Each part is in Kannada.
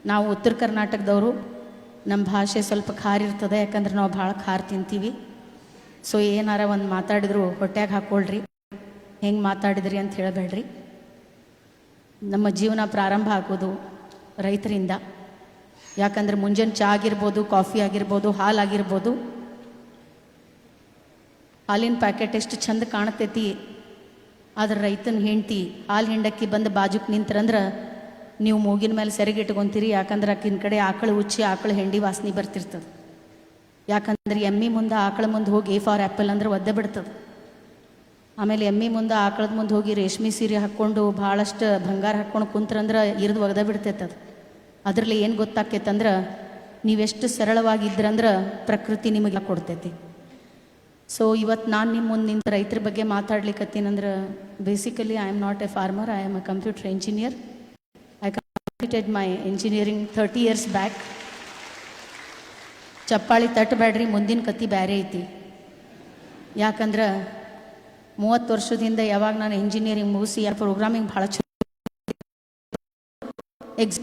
ನಾವು ಉತ್ತರ ಕರ್ನಾಟಕದವರು, ನಮ್ಮ ಭಾಷೆ ಸ್ವಲ್ಪ ಖಾರ ಇರ್ತದೆ, ಯಾಕಂದ್ರೆ ನಾವು ಭಾಳ ಖಾರ ತಿಂತೀವಿ. ಸೊ ಏನಾರ ಒಂದು ಮಾತಾಡಿದ್ರು ಹೊಟ್ಯಾಗ ಹಾಕ್ಕೊಳ್ರಿ, ಹೆಂಗೆ ಮಾತಾಡಿದ್ರಿ ಅಂತ ಹೇಳಬೇಡ್ರಿ. ನಮ್ಮ ಜೀವನ ಪ್ರಾರಂಭ ಆಗೋದು ರೈತರಿಂದ. ಯಾಕಂದ್ರೆ ಮುಂಜಾನೆ ಚಹಾ ಆಗಿರ್ಬೋದು, ಕಾಫಿ ಆಗಿರ್ಬೋದು, ಹಾಲಾಗಿರ್ಬೋದು, ಹಾಲಿನ ಪ್ಯಾಕೆಟ್ ಎಷ್ಟು ಚಂದ ಕಾಣ್ತೈತಿ, ಆದ್ರೆ ರೈತನ ಹೆಂಡ್ತಿ ಹಾಲು ಹಿಂಡಕ್ಕಿ ಬಂದು ಬಾಜುಕ್ ನಿಂತ್ರಂದ್ರೆ ನೀವು ಮೂಗಿನ ಮೇಲೆ ಸೆರಗಿಟ್ಕೊಂತೀರಿ. ಯಾಕಂದ್ರೆ ಆಕಿನ ಕಡೆ ಆಕಳು ಉಚ್ಚಿ ಆಕಳು ಹೆಂಡಿ ವಾಸನೆ ಬರ್ತಿರ್ತದೆ. ಯಾಕಂದ್ರೆ ಎಮ್ಮಿ ಮುಂದೆ ಆಕಳ ಮುಂದೆ ಹೋಗಿ ಎ ಫಾರ್ ಆ್ಯಪಲ್ ಅಂದ್ರೆ ಒದ್ದೆ ಬಿಡ್ತದೆ. ಆಮೇಲೆ ಎಮ್ಮಿ ಮುಂದೆ ಆಕಳದ ಮುಂದೆ ಹೋಗಿ ರೇಷ್ಮೆ ಸೀರೆ ಹಾಕ್ಕೊಂಡು ಭಾಳಷ್ಟು ಬಂಗಾರ ಹಾಕ್ಕೊಂಡು ಕುಂತ್ರಂದ್ರೆ ಇರಿದು ಒಗದ ಬಿಡ್ತೈತದು. ಅದರಲ್ಲಿ ಏನು ಗೊತ್ತಾಕೈತಂದ್ರೆ ನೀವೆಷ್ಟು ಸರಳವಾಗಿದ್ರಂದ್ರೆ ಪ್ರಕೃತಿ ನಿಮಗೆ ಕೊಡ್ತೈತಿ. ಸೊ ಇವತ್ತು ನಾನು ನಿಮ್ಮ ಮುಂದೆ ನಿಂತ ರೈತರ ಬಗ್ಗೆ ಮಾತಾಡ್ಲಿಕ್ಕತ್ತೀನಂದ್ರೆ, basically I am not a farmer, I am a computer engineer. I completed my engineering 30 years back. ಚಪ್ಪಾಳಿ ತಟ್ಟಬೇಡ್ರಿ, ಮುಂದಿನ ಕತ್ತಿ ಬೇರೆ ಐತಿ. ಯಾಕಂದ್ರೆ 30 ವರ್ಷದಿಂದ ಯಾವಾಗ ನಾನು ಇಂಜಿನಿಯರಿಂಗ್ ಮುಗಿಸಿ ಪ್ರೋಗ್ರಾಮಿಂಗ್ ಭಾಳ ಚಲೋ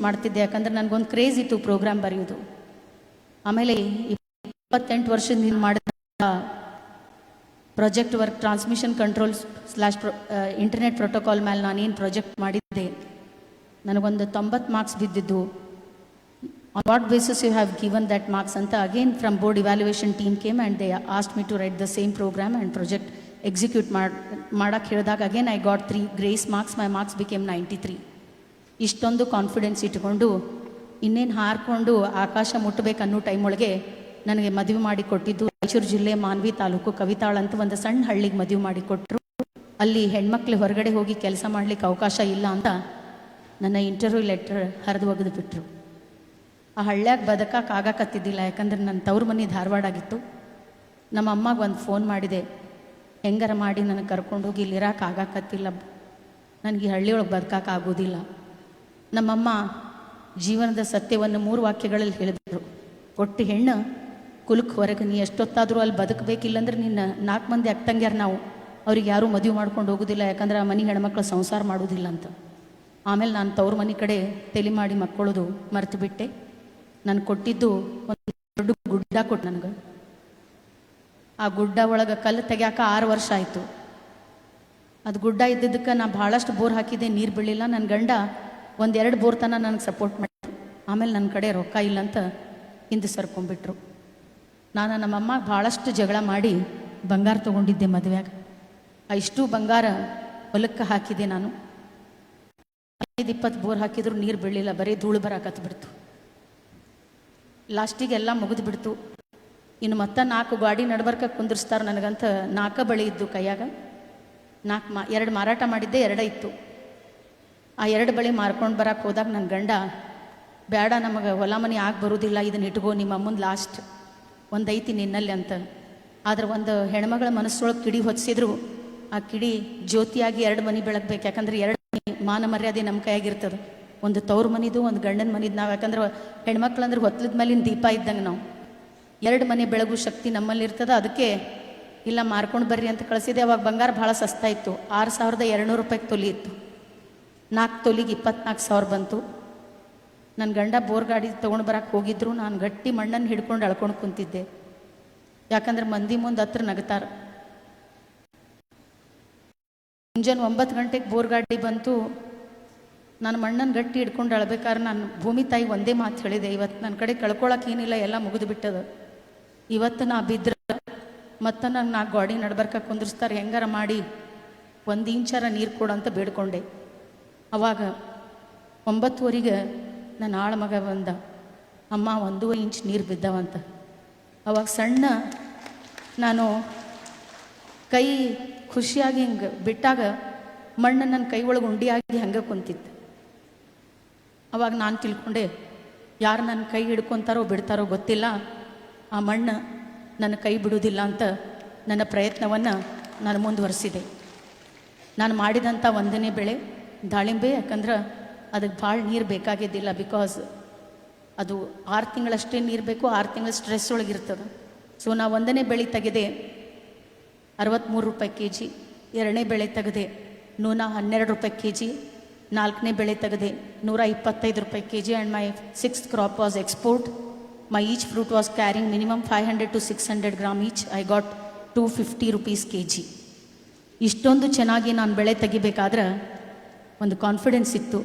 ಮಾಡ್ತಿದ್ದೆ. ಯಾಕಂದ್ರೆ ನನಗೊಂದು ಕ್ರೇಜ್ ಇತ್ತು ಪ್ರೋಗ್ರಾಮ್ ಬರೆಯೋದು. ಆಮೇಲೆ 28 ವರ್ಷದಿಂದ ಮಾಡಿದ project work transmission control / internet protocol ಮೇಲೆ ನಾನೇನು ಪ್ರಾಜೆಕ್ಟ್ ಮಾಡಿದ್ದೆ, ನನಗೊಂದು 90 ಮಾರ್ಕ್ಸ್ ಬಿದ್ದಿದ್ದು. On what basis you have given that marks ಅಂತ again from board evaluation team came and they asked me to write the same program and project execute ಮಾಡೋಕ್ಕೆ ಹೇಳಿದಾಗ again I got 3 grace marks. My marks became 93. ಇಷ್ಟೊಂದು ಕಾನ್ಫಿಡೆನ್ಸ್ ಇಟ್ಕೊಂಡು ಇನ್ನೇನು ಹಾರಿಕೊಂಡು ಆಕಾಶ ಮುಟ್ಟಬೇಕು ಅನ್ನೋ ಟೈಮ್ ಒಳಗೆ ನನಗೆ ಮದುವೆ ಮಾಡಿ ಕೊಟ್ಟಿದ್ದು ರಾಯಚೂರು ಜಿಲ್ಲೆ ಮಾನ್ವಿ ತಾಲೂಕು ಕವಿತಾಳ್ ಅಂತ ಒಂದು ಸಣ್ಣ ಹಳ್ಳಿಗೆ ಮದುವೆ ಮಾಡಿ ಕೊಟ್ಟರು. ಅಲ್ಲಿ ಹೆಣ್ಮಕ್ಳು ಹೊರಗಡೆ ಹೋಗಿ ಕೆಲಸ ಮಾಡಲಿಕ್ಕೆ ಅವಕಾಶ ಇಲ್ಲ ಅಂತ ನನ್ನ ಇಂಟರ್ವ್ಯೂ ಲೆಟರ್ ಹರಿದು ಒಗೆದು ಬಿಟ್ಟರು. ಆ ಹಳ್ಳ್ಯಾಗ ಬದುಕಕ್ಕೆ ಆಗಾಕತ್ತಿದ್ದಿಲ್ಲ, ಯಾಕಂದ್ರೆ ನನ್ನ ತವ್ರ ಮನೆ ಧಾರವಾಡ ಆಗಿತ್ತು. ನಮ್ಮ ಅಮ್ಮಗೆ ಒಂದು ಫೋನ್ ಮಾಡಿದೆ, ಹೆಂಗಾರ ಮಾಡಿ ನನಗೆ ಕರ್ಕೊಂಡೋಗಿ ಇಲ್ಲಿ ಇರೋಕೆ ಆಗಾಕತ್ತಿಲ್ಲ, ನನಗೆ ಈ ಹಳ್ಳಿಯೊಳಗೆ ಬದುಕಕ್ಕೆ ಆಗೋದಿಲ್ಲ. ನಮ್ಮಮ್ಮ ಜೀವನದ ಸತ್ಯವನ್ನು 3 ವಾಕ್ಯಗಳಲ್ಲಿ ಹೇಳಿದ್ರು. ಒಟ್ಟು ಹೆಣ್ಣು ಕುಲಕ್ಕೆ ಹೊರಗೆ, ನೀ ಎಷ್ಟೊತ್ತಾದರೂ ಅಲ್ಲಿ ಬದುಕಬೇಕಿಲ್ಲಂದ್ರೆ ನಿನ್ನ 4 ಮಂದಿ ಅಕ್ಕಂಗ್ಯಾರ ನಾವು, ಅವ್ರಿಗೆ ಯಾರೂ ಮದುವೆ ಮಾಡ್ಕೊಂಡು ಹೋಗೋದಿಲ್ಲ, ಯಾಕಂದ್ರೆ ಆ ಮನೆ ಹೆಣ್ಮಕ್ಳು ಸಂಸಾರ ಮಾಡೋದಿಲ್ಲ ಅಂತ. ಆಮೇಲೆ ನಾನು ತವ್ರ ಮನೆ ಕಡೆ ತಲೆ ಮಾಡಿ ಮಕ್ಕಳದು ಮರೆತು ಬಿಟ್ಟೆ. ನಾನು ಕೊಟ್ಟಿದ್ದು ಒಂದು ದೊಡ್ಡ ಗುಡ್ಡ ಕೊಟ್ಟು ನನಗೆ. ಆ ಗುಡ್ಡ ಒಳಗೆ ಕಲ್ಲು ತೆಗ್ಯಾಕ 6 ವರ್ಷ ಆಯಿತು. ಅದು ಗುಡ್ಡ ಇದ್ದಿದ್ದಕ್ಕೆ ನಾನು ಭಾಳಷ್ಟು ಬೋರ್ ಹಾಕಿದ್ದೆ, ನೀರು ಬೀಳಿಲ್ಲ. ನನ್ನ ಗಂಡ 1-2 ಬೋರ್ ತನಕ ನನಗೆ ಸಪೋರ್ಟ್ ಮಾಡಿದ್ರು. ಆಮೇಲೆ ನನ್ನ ಕಡೆ ರೊಕ್ಕ ಇಲ್ಲ ಅಂತ ಹಿಂದೆ ಸರ್ಕೊಂಡ್ಬಿಟ್ರು. ನಾನು ನಮ್ಮಮ್ಮ ಭಾಳಷ್ಟು ಜಗಳ ಮಾಡಿ ಬಂಗಾರ ತೊಗೊಂಡಿದ್ದೆ ಮದುವೆಯಾಗ. ಇಷ್ಟು ಬಂಗಾರ ಹೊಲಕ್ಕೆ ಹಾಕಿದೆ ನಾನು. 5-20 ಬೋರ್ ಹಾಕಿದ್ರು ನೀರು ಬೀಳಲಿಲ್ಲ, ಬರೀ ಧೂಳು ಬರಾಕತ್ತು ಬಿಡ್ತು. ಲಾಸ್ಟಿಗೆ ಎಲ್ಲ ಮುಗಿದು ಬಿಡ್ತು. ಇನ್ನು ಮತ್ತೆ 4 ಗಾಡಿ ನಡ್ಬರ್ಕ ಕುಂದಿರ್ಸ್ತಾರೆ ನನಗಂತ 4 ಬಳಿ ಇದ್ದು ಕೈಯಾಗ. 2 ಮಾರಾಟ ಮಾಡಿದ್ದೆ, 2 ಇತ್ತು. ಆ 2 ಬಳಿ ಮಾರ್ಕೊಂಡು ಬರಕ್ಕೆ ಹೋದಾಗ ನನ್ನ ಗಂಡ, ಬೇಡ ನಮಗೆ ಹೊಲ ಮನೆ ಆಗಿ ಬರೋದಿಲ್ಲ, ಇದನ್ನ ಇಟ್ಕೋ, ನಿಮ್ಮ ಮುಂದೆ ಲಾಸ್ಟ್ ಒಂದು ಐತಿ ನಿನ್ನಲ್ಲಿ ಅಂತ. ಆದ್ರೆ ಒಂದು ಹೆಣ್ಮಗಳ ಮನಸ್ಸೊಳಗೆ ಕಿಡಿ ಹೊತ್ತಿಸಿದ್ರು, ಆ ಕಿಡಿ ಜ್ಯೋತಿಯಾಗಿ 2 ಮನೆ ಬೆಳಗ್ಬೇಕು. ಯಾಕಂದ್ರೆ 2 ಮನೆ ಮಾನ ಮರ್ಯಾದೆ ನಮ್ಮ ಕೈಯಾಗಿರ್ತದೆ. ಒಂದು ತವ್ರ ಮನಿದು, ಒಂದು ಗಂಡನ ಮನಿದು. ನಾವು ಯಾಕಂದ್ರೆ ಹೆಣ್ಮಕ್ಳು ಅಂದ್ರೆ ಹೊತ್ತಲದ ಮೇಲಿನ ದೀಪ ಇದ್ದಂಗೆ ನಾವು. 2 ಮನೆ ಬೆಳಗು ಶಕ್ತಿ ನಮ್ಮಲ್ಲಿ ಇರ್ತದೆ. ಅದಕ್ಕೆ ಇಲ್ಲ ಮಾರ್ಕೊಂಡು ಬರ್ರಿ ಅಂತ ಕಳಿಸಿದೆ. ಅವಾಗ ಬಂಗಾರ ಭಾಳ ಸಸ್ತಾ ಇತ್ತು, 6200 ರೂಪಾಯಿಗೆ ತೊಲಿ ಇತ್ತು. 4 ತೊಲಿಗೆ 24,000 ಬಂತು. ನನ್ನ ಗಂಡ ಬೋರ್ ಗಾಡಿ ತೊಗೊಂಡು ಬರಕ್ಕೆ ಹೋಗಿದ್ರು. ನಾನು ಗಟ್ಟಿ ಮಣ್ಣನ್ನು ಹಿಡ್ಕೊಂಡು ಅಳ್ಕೊಂಡು ಕುಂತಿದ್ದೆ, ಯಾಕಂದ್ರೆ ಮಂದಿ ಮುಂದೆ ಹತ್ರ ನಗ್ತಾರೆ. ಮುಂಜಾನೆ 9 ಗಂಟೆಗೆ ಬೋರ್ ಗಾಡಿ ಬಂತು. ನಾನು ಮಣ್ಣನ್ನು ಗಟ್ಟಿ ಹಿಡ್ಕೊಂಡು ಅಳ್ಬೇಕಾದ್ರೆ ನಾನು ಭೂಮಿ ತಾಯಿ ಒಂದೇ ಮಾತು ಹೇಳಿದೆ, ಇವತ್ತು ನನ್ನ ಕಡೆ ಕಳ್ಕೊಳಕ್ಕೆ ಏನಿಲ್ಲ, ಎಲ್ಲ ಮುಗಿದು ಬಿಟ್ಟದ. ಇವತ್ತು ನಾ ಬಿದ್ದರೆ ಮತ್ತು ನಂಗೆ 4 ಗಾಡಿ ನಡ್ಬರ್ಕ ಕುಂದಿರ್ಸ್ತಾರೆ, ಹೆಂಗಾರ ಮಾಡಿ 1 ಇಂಚಾರ ನೀರು ಕೊಡಂತ ಬೇಡ್ಕೊಂಡೆ. ಅವಾಗ 9:15 ನನ್ನ ಆಳ ಮಗ ಬಂದ, ಅಮ್ಮ 1 ಇಂಚ್ ನೀರು ಬಿದ್ದವಂತ. ಅವಾಗ ಸಣ್ಣ ನಾನು ಕೈ ಖುಷಿಯಾಗಿ ಹಿಂಗೆ ಬಿಟ್ಟಾಗ ಮಣ್ಣು ನನ್ನ ಕೈ ಒಳಗೆ ಉಂಡಿಯಾಗಿ ಹಂಗೆ ಕುಂತಿತ್ತು. ಅವಾಗ ನಾನು ತಿಳ್ಕೊಂಡೆ, ಯಾರು ನನ್ನ ಕೈ ಹಿಡ್ಕೊತಾರೋ ಬಿಡ್ತಾರೋ ಗೊತ್ತಿಲ್ಲ, ಆ ಮಣ್ಣು ನನ್ನ ಕೈ ಬಿಡುವುದಿಲ್ಲ ಅಂತ ನನ್ನ ಪ್ರಯತ್ನವನ್ನು ನಾನು ಮುಂದುವರಿಸಿದೆ. ನಾನು ಮಾಡಿದಂಥ 1ನೇ ಬೆಳೆ ದಾಳಿಂಬೆ. ಯಾಕಂದ್ರೆ ಅದಕ್ಕೆ ಭಾಳ ನೀರು ಬೇಕಾಗಿದ್ದಿಲ್ಲ, ಬಿಕಾಸ್ ಅದು 6 ತಿಂಗಳಷ್ಟೇ ನೀರು ಬೇಕು, 6 ತಿಂಗಳ ಸ್ಟ್ರೆಸ್ ಒಳಗಿರ್ತದೆ. ಸೊ ನಾ 1ನೇ ಬೆಳೆ ತೆಗೆದೆ 63 ರೂಪಾಯಿ kg, 2ನೇ ಬೆಳೆ ತೆಗೆದೆ ನೂನ 12 ರೂಪಾಯಿ kg, 4ನೇ ಬೆಳೆ ತೆಗೆದೆ, 125 ರೂಪಾಯಿ kg, and my 6th crop was export. My each fruit was carrying minimum 500 to 600 gram each. I got 250 rupees kg. ಇಷ್ಟೊಂದು ಚೆನ್ನಾಗಿ ನಾನು ಬೆಳೆ ತೆಗಿಬೇಕಾದ್ರೆ ಒಂದು ಕಾನ್ಫಿಡೆನ್ಸ್ ಇತ್ತು,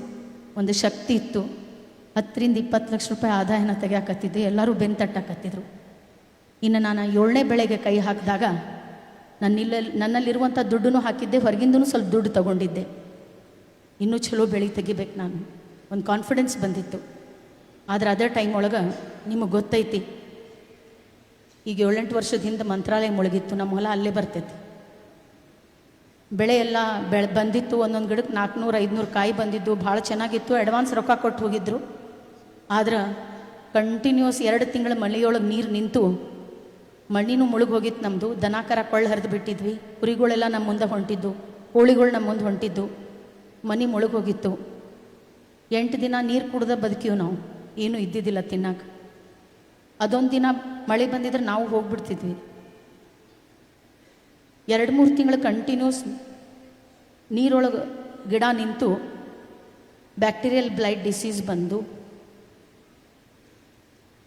ಒಂದು ಶಕ್ತಿ ಇತ್ತು. 10 to 20 ಲಕ್ಷ ರೂಪಾಯಿ ಆದಾಯನ ತೆಗಿಯಾಕತ್ತಿದ್ದೆ, ಎಲ್ಲರೂ ಬೆಂತಟ್ಟಕತ್ತಿದ್ರು. ಇನ್ನು ನಾನು 7ನೇ ಬೆಳೆಗೆ ಕೈ ಹಾಕಿದಾಗ ನನ್ನಲ್ಲಿರುವಂಥ ದುಡ್ಡನ್ನು ಹಾಕಿದ್ದೆ, ಹೊರಗಿಂದೂ ಸ್ವಲ್ಪ ದುಡ್ಡು ತಗೊಂಡಿದ್ದೆ. ಇನ್ನೂ ಚಲೋ ಬೆಳೆ ತೆಗಿಬೇಕು ನಾನು, ಒಂದು ಕಾನ್ಫಿಡೆನ್ಸ್ ಬಂದಿತ್ತು. ಆದರೆ ಅದೇ ಟೈಮ್ ಒಳಗೆ ನಿಮಗೆ ಗೊತ್ತೈತಿ, ಈಗ 7-8 ವರ್ಷದ ಹಿಂದೆ ಮಂತ್ರಾಲಯ ಮುಳುಗಿತ್ತು, ನಮ್ಮ ಹೊಲ ಅಲ್ಲೇ ಬರ್ತೈತಿ. ಬೆಳೆ ಎಲ್ಲ ಬಂದಿತ್ತು, ಒಂದೊಂದು ಗಿಡಕ್ಕೆ 400-500 ಕಾಯಿ ಬಂದಿದ್ದು, ಭಾಳ ಚೆನ್ನಾಗಿತ್ತು. ಅಡ್ವಾನ್ಸ್ ರೊಕ್ಕ ಕೊಟ್ಟು ಹೋಗಿದ್ರು. ಆದ್ರೆ ಕಂಟಿನ್ಯೂಸ್ 2 ತಿಂಗಳ ಮಳೆಯೊಳಗೆ ನೀರು ನಿಂತು ಮಣ್ಣಿನೂ ಮುಳುಗಿ ಹೋಗಿತ್ತು ನಮ್ಮದು. ದನಕರ ಕೊಳ್ಳ ಹರಿದು ಬಿಟ್ಟಿದ್ವಿ, ಕುರಿಗಳೆಲ್ಲ ನಮ್ಮ ಮುಂದೆ ಹೊಂಟಿದ್ದು, ಕೋಳಿಗಳು ನಮ್ಮ ಮುಂದೆ ಹೊಂಟಿದ್ದು, ಮನೆ ಮುಳುಗಿ ಹೋಗಿತ್ತು. 8 ದಿನ ನೀರು ಕುಡ್ದ ಬದುಕೀವಿ ನಾವು, ಏನೂ ಇದ್ದಿದ್ದಿಲ್ಲ ತಿನ್ನಕ್ಕೆ. ಅದೊಂದು ದಿನ ಮಳೆ ಬಂದಿದ್ರೆ ನಾವು ಹೋಗ್ಬಿಡ್ತಿದ್ವಿ. 2-3 ತಿಂಗಳು ಕಂಟಿನ್ಯೂಸ್ ನೀರೊಳಗೆ ಗಿಡ ನಿಂತು ಬ್ಯಾಕ್ಟೀರಿಯಲ್ ಬ್ಲೈಟ್ ಡಿಸೀಸ್ ಬಂದು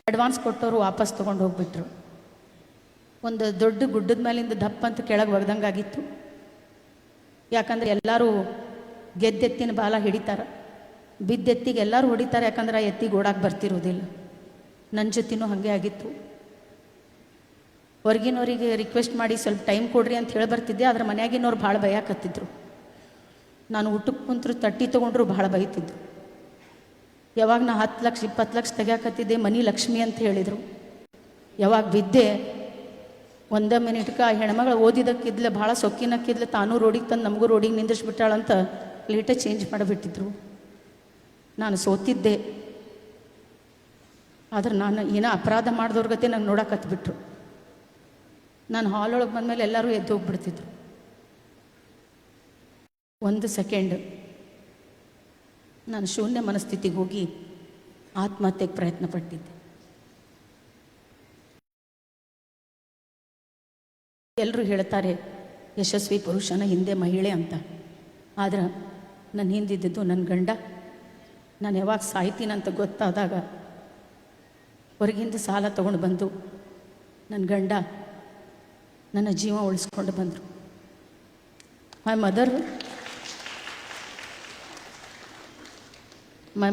ಅಡ್ವಾನ್ಸ್ ಕೊಟ್ಟವರು ವಾಪಸ್ ತೊಗೊಂಡು ಹೋಗ್ಬಿಟ್ರು. ಒಂದು ದೊಡ್ಡ ಗುಡ್ಡದ ಮೇಲಿಂದ ದಪ್ಪ ಅಂತ ಕೆಳಗೆ ಒಗ್ದಂಗಾಗಿತ್ತು. ಯಾಕಂದರೆ ಎಲ್ಲರೂ ಗೆದ್ದೆತ್ತಿನ ಬಾಲ ಹಿಡಿತಾರೆ, ಬಿದ್ದೆತ್ತಿಗೆ ಎಲ್ಲರೂ ಹೊಡಿತಾರೆ, ಯಾಕಂದ್ರೆ ಆ ಎತ್ತಿಗೆ ಓಡಾಕೆ ಬರ್ತಿರೋದಿಲ್ಲ. ನನ್ನ ಜೊತೆನೂ ಹಾಗೆ ಆಗಿತ್ತು. ಹೊರಗಿನವರಿಗೆ ರಿಕ್ವೆಸ್ಟ್ ಮಾಡಿ ಸ್ವಲ್ಪ ಟೈಮ್ ಕೊಡ್ರಿ ಅಂತ ಹೇಳಿ ಬರ್ತಿದ್ದೆ, ಆದರೆ ಮನೆಯಾಗಿನವ್ರು ಭಾಳ ಭಯಕತ್ತಿದ್ರು. ನಾನು ಊಟಕ್ಕೆ ಕುಂತರು ತಟ್ಟಿ ತೊಗೊಂಡ್ರು ಭಾಳ ಬೈತಿದ್ರು. ಯಾವಾಗ ನಾ 10 ಲಕ್ಷ 20 ಲಕ್ಷ ತೆಗಿಯಾಕತ್ತಿದ್ದೆ, ಮನಿ ಲಕ್ಷ್ಮಿ ಅಂತ ಹೇಳಿದರು. ಯಾವಾಗ ಬಿದ್ದೆ, 1 ಮಿನಿಟ್ಗೆ ಆ ಹೆಣ್ಮಗಳು ಓದಿದಕ್ಕಿದ್ಲೆ, ಭಾಳ ಸೊಕ್ಕಿನಕ್ಕಿದ್ಲೆ, ತಾನೂ ರೋಡಿಗೆ ತಂದು ನಮಗೂ ರೋಡಿಗೆ ನಿಂದಿಸ್ಬಿಟ್ಟಾಳಂತ ಲೇಟೇ ಚೇಂಜ್ ಮಾಡಿಬಿಟ್ಟಿದ್ರು. ನಾನು ಸೋತಿದ್ದೆ. ಆದ್ರೆ ನಾನು ಏನೋ ಅಪರಾಧ ಮಾಡಿದವ್ರ ಗತೆ ನಂಗೆ ನೋಡಕತ್ಬಿಟ್ರು. ನಾನು ಹಾಲೊಳಗೆ ಬಂದಮೇಲೆ ಎಲ್ಲರೂ ಎದ್ದು ಹೋಗ್ಬಿಡ್ತಿದ್ರು. 1 ಸೆಕೆಂಡ್ ನಾನು ಶೂನ್ಯ ಮನಸ್ಥಿತಿಗೆ ಹೋಗಿ ಆತ್ಮಹತ್ಯೆಗೆ ಪ್ರಯತ್ನ ಪಟ್ಟಿದ್ದೆ. ಎಲ್ಲರೂ ಹೇಳ್ತಾರೆ ಯಶಸ್ವಿ ಪುರುಷನ ಹಿಂದೆ ಮಹಿಳೆ ಅಂತ. ಆದ್ರೆ ನನ್ನ ಹಿಂದಿದ್ದು ನನ್ನ ಗಂಡ. ನಾನು ಯಾವಾಗ ಸಾಯ್ತೀನಂತ ಗೊತ್ತಾದಾಗ ಹೊರಗಿಂದ ಸಾಲ ತೊಗೊಂಡು ಬಂದು ನನ್ನ ಗಂಡ ನನ್ನ ಜೀವ ಉಳಿಸ್ಕೊಂಡು ಬಂದರು. My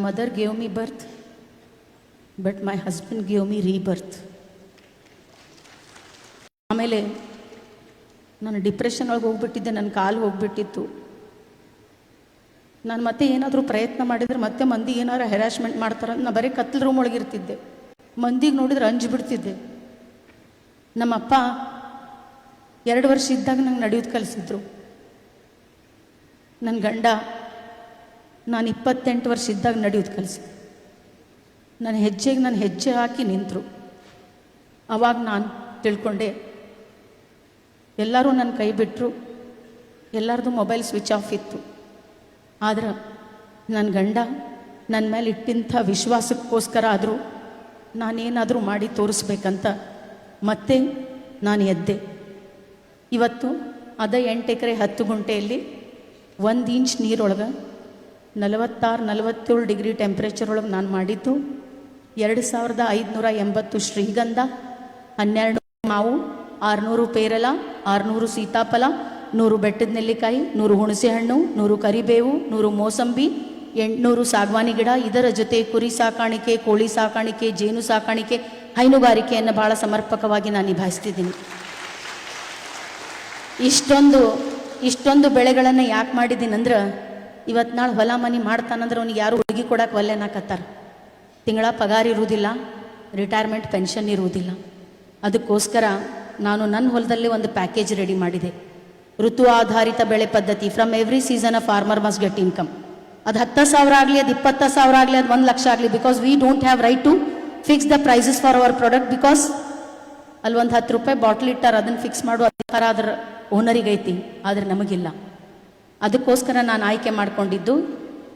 mother gave me birth, but my husband gave me rebirth. ಆಮೇಲೆ ನಾನು ಡಿಪ್ರೆಷನ್ ಒಳಗೆ ಹೋಗ್ಬಿಟ್ಟಿದ್ದೆ, ನನ್ನ ಕಾಲು ಹೋಗ್ಬಿಟ್ಟಿತ್ತು. ನಾನು ಮತ್ತೆ ಏನಾದರೂ ಪ್ರಯತ್ನ ಮಾಡಿದರೆ ಮತ್ತೆ ಮಂದಿ ಏನಾದ್ರು ಹೆರಾಸ್ಮೆಂಟ್ ಮಾಡ್ತಾರೆ. ನಾನು ಬರೀ ಕತ್ಲು ರೂಮ್ ಒಳಗಿರ್ತಿದ್ದೆ, ಮಂದಿಗೆ ನೋಡಿದ್ರೆ ಅಂಜಿಬಿಡ್ತಿದ್ದೆ. ನಮ್ಮಪ್ಪ 2 ವರ್ಷ ಇದ್ದಾಗ ನಂಗೆ ನಡೆಯೋದು ಕಲಿಸಿದ್ರು. ನನ್ನ ಗಂಡ ನಾನು 28 ವರ್ಷ ಇದ್ದಾಗ ನಡೆಯೋದು ಕಲಿಸಿದ್ರು. ನನ್ನ ಹೆಜ್ಜೆಗೆ ನಾನು ಹೆಜ್ಜೆ ಹಾಕಿ ನಿಂತರು. ಆವಾಗ ನಾನು ತಿಳ್ಕೊಂಡೆ, ಎಲ್ಲರೂ ನನ್ನ ಕೈ ಬಿಟ್ಟರು, ಎಲ್ಲರದು ಮೊಬೈಲ್ ಸ್ವಿಚ್ ಆಫ್ ಇತ್ತು. ಆದ್ರೆ ನನ್ನ ಗಂಡ ನನ್ನ ಮೇಲೆ ಇಟ್ಟಿಂಥ ವಿಶ್ವಾಸಕ್ಕೋಸ್ಕರ ಆದರೂ ನಾನೇನಾದರೂ ಮಾಡಿ ತೋರಿಸ್ಬೇಕಂತ ಮತ್ತೆ ನಾನು ಎದ್ದೆ. ಇವತ್ತು ಅದೇ 8 ಎಕರೆ 10 ಗುಂಟೆಯಲ್ಲಿ 1 ಇಂಚ್ ನೀರೊಳಗೆ 46-47 ಡಿಗ್ರಿ ಟೆಂಪ್ರೇಚರ್ ಒಳಗೆ ನಾನು ಮಾಡಿದ್ದು 2580 ಶ್ರೀಗಂಧ, 12 ಮಾವು, 600 ಪೇರಲ, 600 ಸೀತಾಫಲ, 100 ಬೆಟ್ಟದ ನೆಲ್ಲಿಕಾಯಿ, 100 ಹುಣಸೆ ಹಣ್ಣು, 100 ಕರಿಬೇವು, 100 ಮೋಸಂಬಿ, 800 ಸಾಗವಾನಿ ಗಿಡ. ಇದರ ಜೊತೆ ಕುರಿ ಸಾಕಾಣಿಕೆ, ಕೋಳಿ ಸಾಕಾಣಿಕೆ, ಜೇನು ಸಾಕಾಣಿಕೆ, ಹೈನುಗಾರಿಕೆಯನ್ನು ಭಾಳ ಸಮರ್ಪಕವಾಗಿ ನಾನು ನಿಭಾಯಿಸ್ತಿದ್ದೀನಿ. ಇಷ್ಟೊಂದು ಬೆಳೆಗಳನ್ನು ಯಾಕೆ ಮಾಡಿದ್ದೀನಂದ್ರೆ, ಇವತ್ತು ನಾಳೆ ಹೊಲ ಮನೆ ಮಾಡ್ತಾನಂದ್ರೆ ಅವ್ನಿಗೆ ಯಾರು ಹುಡುಗಿ ಕೊಡಕ್ಕೆ ಒಲ್ಲೆನಾಕತ್ತಾರ. ತಿಂಗಳ ಪಗಾರ ಇರುವುದಿಲ್ಲ, ರಿಟೈರ್ಮೆಂಟ್ ಪೆನ್ಷನ್ ಇರುವುದಿಲ್ಲ. ಅದಕ್ಕೋಸ್ಕರ ನಾನು ನನ್ನ ಹೊಲದಲ್ಲಿ ಒಂದು ಪ್ಯಾಕೇಜ್ ರೆಡಿ ಮಾಡಿದೆ. ಋತು ಆಧಾರಿತ ಬೆಳೆ ಪದ್ಧತಿ. From every season a farmer must get income. ಅದು 10,000 ಆಗಲಿ, ಅದು 20,000 ಆಗಲಿ, ಅದು 1 ಲಕ್ಷ ಆಗಲಿ, because we don't have right to fix the prices for our product. Because ಅಲ್ಲಿ ಒಂದು 10 ರೂಪಾಯಿ ಬಾಟ್ಲ್ ಇಟ್ಟಾರ, ಅದನ್ನು ಫಿಕ್ಸ್ ಮಾಡುವ ಅಧಿಕಾರ ಅದರ ಓನರಿಗೈತಿ, ಆದರೆ ನಮಗಿಲ್ಲ. ಅದಕ್ಕೋಸ್ಕರ ನಾನು ಆಯ್ಕೆ ಮಾಡಿಕೊಂಡಿದ್ದು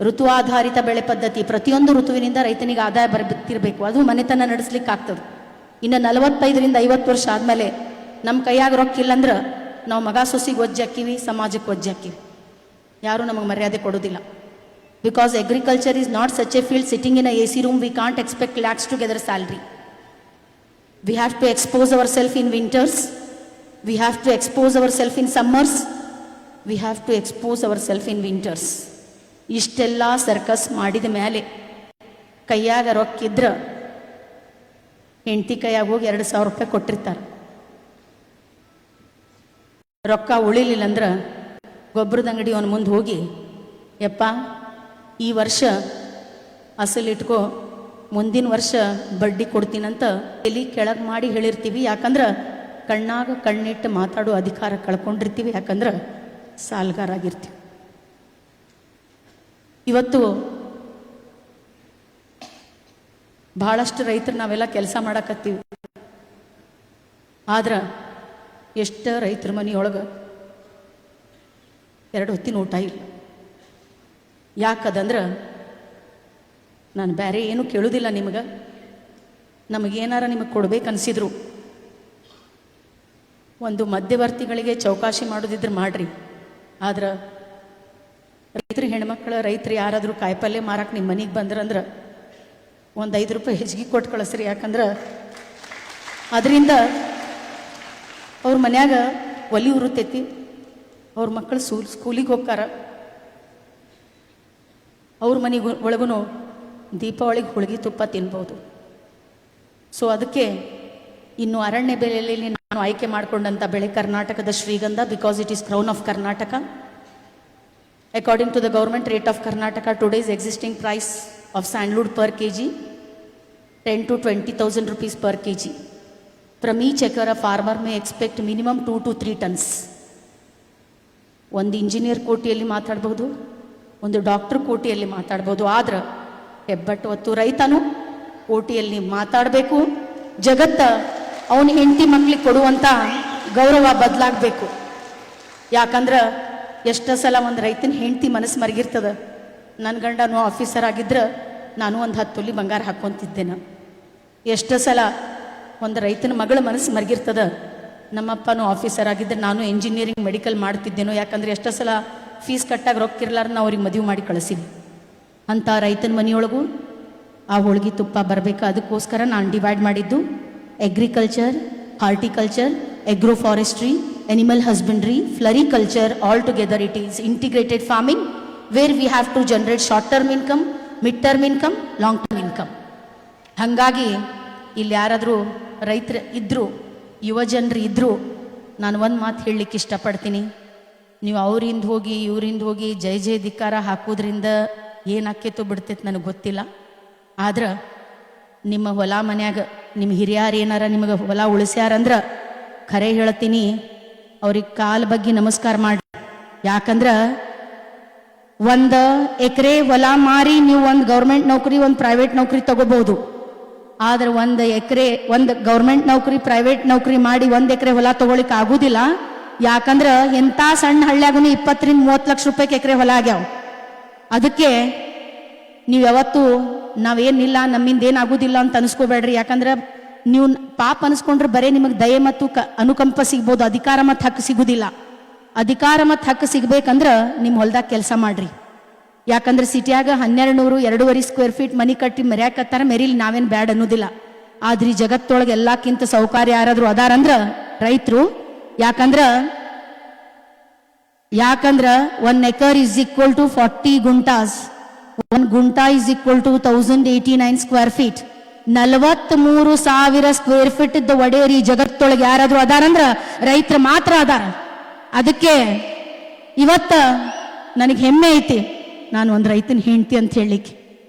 ಋತು ಆಧಾರಿತ ಬೆಳೆ ಪದ್ಧತಿ. ಪ್ರತಿಯೊಂದು ಋತುವಿನಿಂದ ರೈತನಿಗೆ ಆದಾಯ ಬರ್ತಿರಬೇಕು, ಅದು ಮನೆತನ ನಡೆಸ್ಲಿಕ್ಕೆ ಆಗ್ತದೆ. ಇನ್ನು 45-50 ವರ್ಷ ಆದಮೇಲೆ ನಮ್ಮ ಕೈಯಾಗ ರೊಕ್ಕ ಇಲ್ಲಂದ್ರೆ ನಾವು ಮಗ ಸೊಸಿಗೆ ಒಜ್ಜಾಕಿವಿ, ಸಮಾಜಕ್ಕೆ ಒಜ್ಜಾಕಿವಿ, ಯಾರೂ ನಮಗೆ ಮರ್ಯಾದೆ ಕೊಡೋದಿಲ್ಲ. Because agriculture is not such a field sitting in a AC room, we can't expect lakhs to gather salary. We have to expose ourselves in winters. We have to expose ourselves in summers. We have to expose ourselves in winters. ಇಷ್ಟೆಲ್ಲ ಸರ್ಕಸ್ ಮಾಡಿದ ಮೇಲೆ ಕೈಯಾಗ ರೊಕ್ಕಿದ್ರ ಹೆಂಡತಿ ಕೈಯಾಗ ಹೋಗಿ 2,000 ರೂಪಾಯಿ ಕೊಟ್ಟಿರ್ತಾರೆ. ರೊಕ್ಕ ಉಳಿಲಿಲ್ಲ ಅಂದ್ರೆ ಗೊಬ್ಬರದ ಅಂಗಡಿ ಅವನ ಮುಂದೆ ಹೋಗಿ, ಯಪ್ಪ ಈ ವರ್ಷ ಅಸಲಿಟ್ಕೋ, ಮುಂದಿನ ವರ್ಷ ಬಡ್ಡಿ ಕೊಡ್ತೀನಂತ ಎಲ್ಲಿ ಕೆಳಗೆ ಮಾಡಿ ಹೇಳಿರ್ತೀವಿ. ಯಾಕಂದ್ರೆ ಕಣ್ಣಾಗ ಕಣ್ಣಿಟ್ಟು ಮಾತಾಡೋ ಅಧಿಕಾರ ಕಳ್ಕೊಂಡಿರ್ತೀವಿ. ಯಾಕಂದ್ರೆ ಸಾಲ್ಗಾರಾಗಿರ್ತೀವಿ. ಇವತ್ತು ಬಹಳಷ್ಟು ರೈತರು ನಾವೆಲ್ಲ ಕೆಲಸ ಮಾಡಕತ್ತೀವಿ. ಆದ್ರೆ ಎಷ್ಟು ರೈತರ ಮನೆಯೊಳಗೆ 2 ಹೊತ್ತಿನ ಊಟ ಇಲ್ಲ. ಯಾಕದಂದ್ರೆ ನಾನು ಬೇರೆ ಏನು ಕೇಳೋದಿಲ್ಲ ನಿಮಗೆ. ನಮಗೇನಾರ ನಿಮಗೆ ಕೊಡ್ಬೇಕನ್ಸಿದ್ರು ಒಂದು ಮಧ್ಯವರ್ತಿಗಳಿಗೆ ಚೌಕಾಶಿ ಮಾಡೋದಿದ್ರೆ ಮಾಡ್ರಿ. ಆದ್ರೆ ರೈತರು ಹೆಣ್ಮಕ್ಳು ರೈತರು ಯಾರಾದರೂ ಕಾಯಿಪಲ್ಯ ಮಾರಕ್ಕೆ ನಿಮ್ಮ ಮನೆಗೆ ಬಂದ್ರಂದ್ರೆ ಒಂದು 5 ರೂಪಾಯಿ ಹೆಚ್ಚಿಗೆ ಕೊಟ್ಟು ಕಳಿಸ್ರಿ. ಯಾಕಂದ್ರೆ ಅದರಿಂದ ಅವ್ರ ಮನ್ಯಾಗ ಒಲಿ ಉರುತ್ತೈತಿ, ಅವ್ರ ಮಕ್ಕಳು ಸ್ಕೂಲಿಗೆ ಹೋಗ್ತಾರ, ಅವ್ರ ಮನೆಗೆ ಒಳಗೂ ದೀಪಾವಳಿಗೆ ಹೋಳಿಗೆ ತುಪ್ಪ ತಿನ್ಬೋದು. ಸೊ ಅದಕ್ಕೆ ಇನ್ನು ಅರಣ್ಯ ಬೆಲೆಯಲ್ಲಿ ನಾನು ಆಯ್ಕೆ ಮಾಡಿಕೊಂಡಂಥ ಬೆಳೆ ಕರ್ನಾಟಕದ ಶ್ರೀಗಂಧ, because it is crown of Karnataka. According to the government rate of Karnataka, today's existing price of sandalwood per kg 10 to 20,000 rupees per kg. From each acre, a farmer may expect minimum 2 to 3 tons. ಒಂದು ಇಂಜಿನಿಯರ್ ಕೋಟಿಯಲ್ಲಿ ಮಾತಾಡ್ಬೋದು, ಒಂದು ಡಾಕ್ಟರ್ ಕೋಟಿಯಲ್ಲಿ ಮಾತಾಡ್ಬೋದು. ಆದ್ರೆ ಹೆಬ್ಬಟ್ಟು ಹೊತ್ತು ರೈತನು ಕೋಟಿಯಲ್ಲಿ ಮಾತಾಡಬೇಕು. ಜಗತ್ತ ಅವನ ಹೆಂಡತಿ ಮಕ್ಕಳಿಗೆ ಕೊಡುವಂಥ ಗೌರವ ಬದಲಾಗಬೇಕು. ಯಾಕಂದ್ರೆ ಎಷ್ಟೋ ಸಲ ಒಂದು ರೈತನ ಹೆಂಡತಿ ಮನಸ್ಸು ಮರಗಿರ್ತದೆ. ನನ್ನ ಗಂಡನೂ ಆಫೀಸರ್ ಆಗಿದ್ರೆ ನಾನು ಒಂದು 10 ತೊಲಿ ಬಂಗಾರ ಹಾಕ್ಕೊತಿದ್ದೇನೆ. ಎಷ್ಟೋ ಸಲ ಒಂದು ರೈತನ ಮಗಳ ಮನಸ್ಸು ಮರಗಿರ್ತದೆ. ನಮ್ಮಪ್ಪನೂ ಆಫೀಸರ್ ಆಗಿದ್ದರೆ ನಾನು ಇಂಜಿನಿಯರಿಂಗ್ ಮೆಡಿಕಲ್ ಮಾಡ್ತಿದ್ದೇನೋ. ಯಾಕಂದರೆ ಎಷ್ಟೋ ಸಲ ಫೀಸ್ ಕಟ್ಟಾಗಿ ರೊಕ್ಕಿರ್ಲಾರ ನಾವು ಅವ್ರಿಗೆ ಮದುವೆ ಮಾಡಿ ಕಳಿಸಿವಿ. ಅಂಥ ರೈತನ ಮನೆಯೊಳಗೂ ಆ ಹೋಳಿಗೆ ತುಪ್ಪ ಬರಬೇಕು. ಅದಕ್ಕೋಸ್ಕರ ನಾನು ಡಿವೈಡ್ ಮಾಡಿದ್ದು agriculture, horticulture, agro forestry, animal husbandry, floriculture, all together it is integrated farming where we have to generate short term income, mid term income, long term income. ಹಾಗಾಗಿ ಇಲ್ಲಿ ಯಾರಾದರೂ ರೈತರು ಇದ್ದರು, ಯುವ ಜನರು ಇದ್ದರು, ನಾನು ಒಂದು ಮಾತು ಹೇಳಲಿಕ್ಕೆ ಇಷ್ಟಪಡ್ತೀನಿ. ನೀವು ಅವರಿಂದ ಹೋಗಿ ಇವರಿಂದ ಹೋಗಿ ಜೈ ಜೈ ಧಿಕ್ಕಾರ ಹಾಕೋದ್ರಿಂದ ಏನಾಕೇತೋ ಬಿಡ್ತೈತೆ ನನಗೆ ಗೊತ್ತಿಲ್ಲ. ಆದ್ರೆ ನಿಮ್ಮ ಹೊಲ ಮನ್ಯಾಗ ನಿಮ್ಮ ಹಿರಿಯರು ಏನಾರ ನಿಮಗೆ ಹೊಲ ಉಳಿಸ್ಯಾರಂದ್ರೆ ಖರೆ ಹೇಳ್ತೀನಿ, ಅವ್ರಿಗೆ ಕಾಲ ಬಗ್ಗೆ ನಮಸ್ಕಾರ ಮಾಡಿ. ಯಾಕಂದ್ರೆ 1 ಎಕರೆ ಹೊಲ ಮಾರಿ ನೀವು ಒಂದು ಗೌರ್ಮೆಂಟ್ ನೌಕರಿ, ಒಂದು ಪ್ರೈವೇಟ್ ನೌಕರಿ ತಗೋಬಹುದು. ಆದ್ರೆ 1 ಎಕರೆ ಒಂದು ಗೌರ್ಮೆಂಟ್ ನೌಕರಿ, ಪ್ರೈವೇಟ್ ನೌಕರಿ ಮಾಡಿ 1 ಎಕರೆ ಹೊಲ ತಗೊಳಿಕ್ ಆಗುದಿಲ್ಲ. ಯಾಕಂದ್ರೆ ಎಂಥ ಸಣ್ಣ ಹಳ್ಳ್ಯಾಗೂ 20 ರಿಂದ 30 ಲಕ್ಷ ರೂಪಾಯಿಗೆ ಎಕರೆ ಹೊಲ ಆಗ್ಯಾವ. ಅದಕ್ಕೆ ನೀವು ಯಾವತ್ತು ನಾವೇನಿಲ್ಲ ನಮ್ಮಿಂದ ಏನಾಗುದಿಲ್ಲ ಅಂತ ಅನ್ಸ್ಕೋಬೇಡ್ರಿ. ಯಾಕಂದ್ರೆ ನೀವು ಪಾಪ ಅನಿಸ್ಕೊಂಡ್ರೆ ಬರೀ ನಿಮಗೆ ದಯೆ ಮತ್ತು ಅನುಕಂಪ ಸಿಗ್ಬೋದು, ಅಧಿಕಾರ ಮತ್ತು ಹಕ್ಕು ಸಿಗುದಿಲ್ಲ. ಅಧಿಕಾರ ಮತ್ತು ಹಕ್ಕು ಸಿಗ್ಬೇಕಂದ್ರೆ ನಿಮ್ಮ ಹೊಲ್ದಾಗ ಕೆಲಸ ಮಾಡ್ರಿ. ಯಾಕಂದ್ರೆ ಸಿಟಿಯಾಗ 1200 2.5 ಸ್ಕ್ವೇರ್ ಫೀಟ್ ಮನಿ ಕಟ್ಟಿ ಮೆರ್ಯಾಕತ್ತಾರ, ಮೆರಿಲಿ ನಾವೇನು ಬ್ಯಾಡ್ ಅನ್ನೋದಿಲ್ಲ. ಆದ್ರೆ ಈ ಜಗತ್ತೊಳಗೆ ಎಲ್ಲಕ್ಕಿಂತ ಸೌಕರ್ಯ ಯಾರಾದ್ರೂ ಅದಾರಂದ್ರ ರೈತರು. ಯಾಕಂದ್ರೆ 1 acre is equal to 40 guntas. 1 gunta is equal to 1089 square feet. 43,000 square feet ಇದ್ದ ಒಡೆಯರು ಈ ಜಗತ್ತೊಳಗೆ ಯಾರಾದ್ರೂ ಅದಾರಂದ್ರ ರೈತರು ಮಾತ್ರ ಅದಾರ. ಅದಕ್ಕೆ ಇವತ್ತ ನನಗೆ ಹೆಮ್ಮೆ ಐತಿ, ನಾನು ಒಂದು ರೈತನ ಹೆಂಡತಿ ಅಂತ ಹೇಳಲಿಕ್ಕೆ.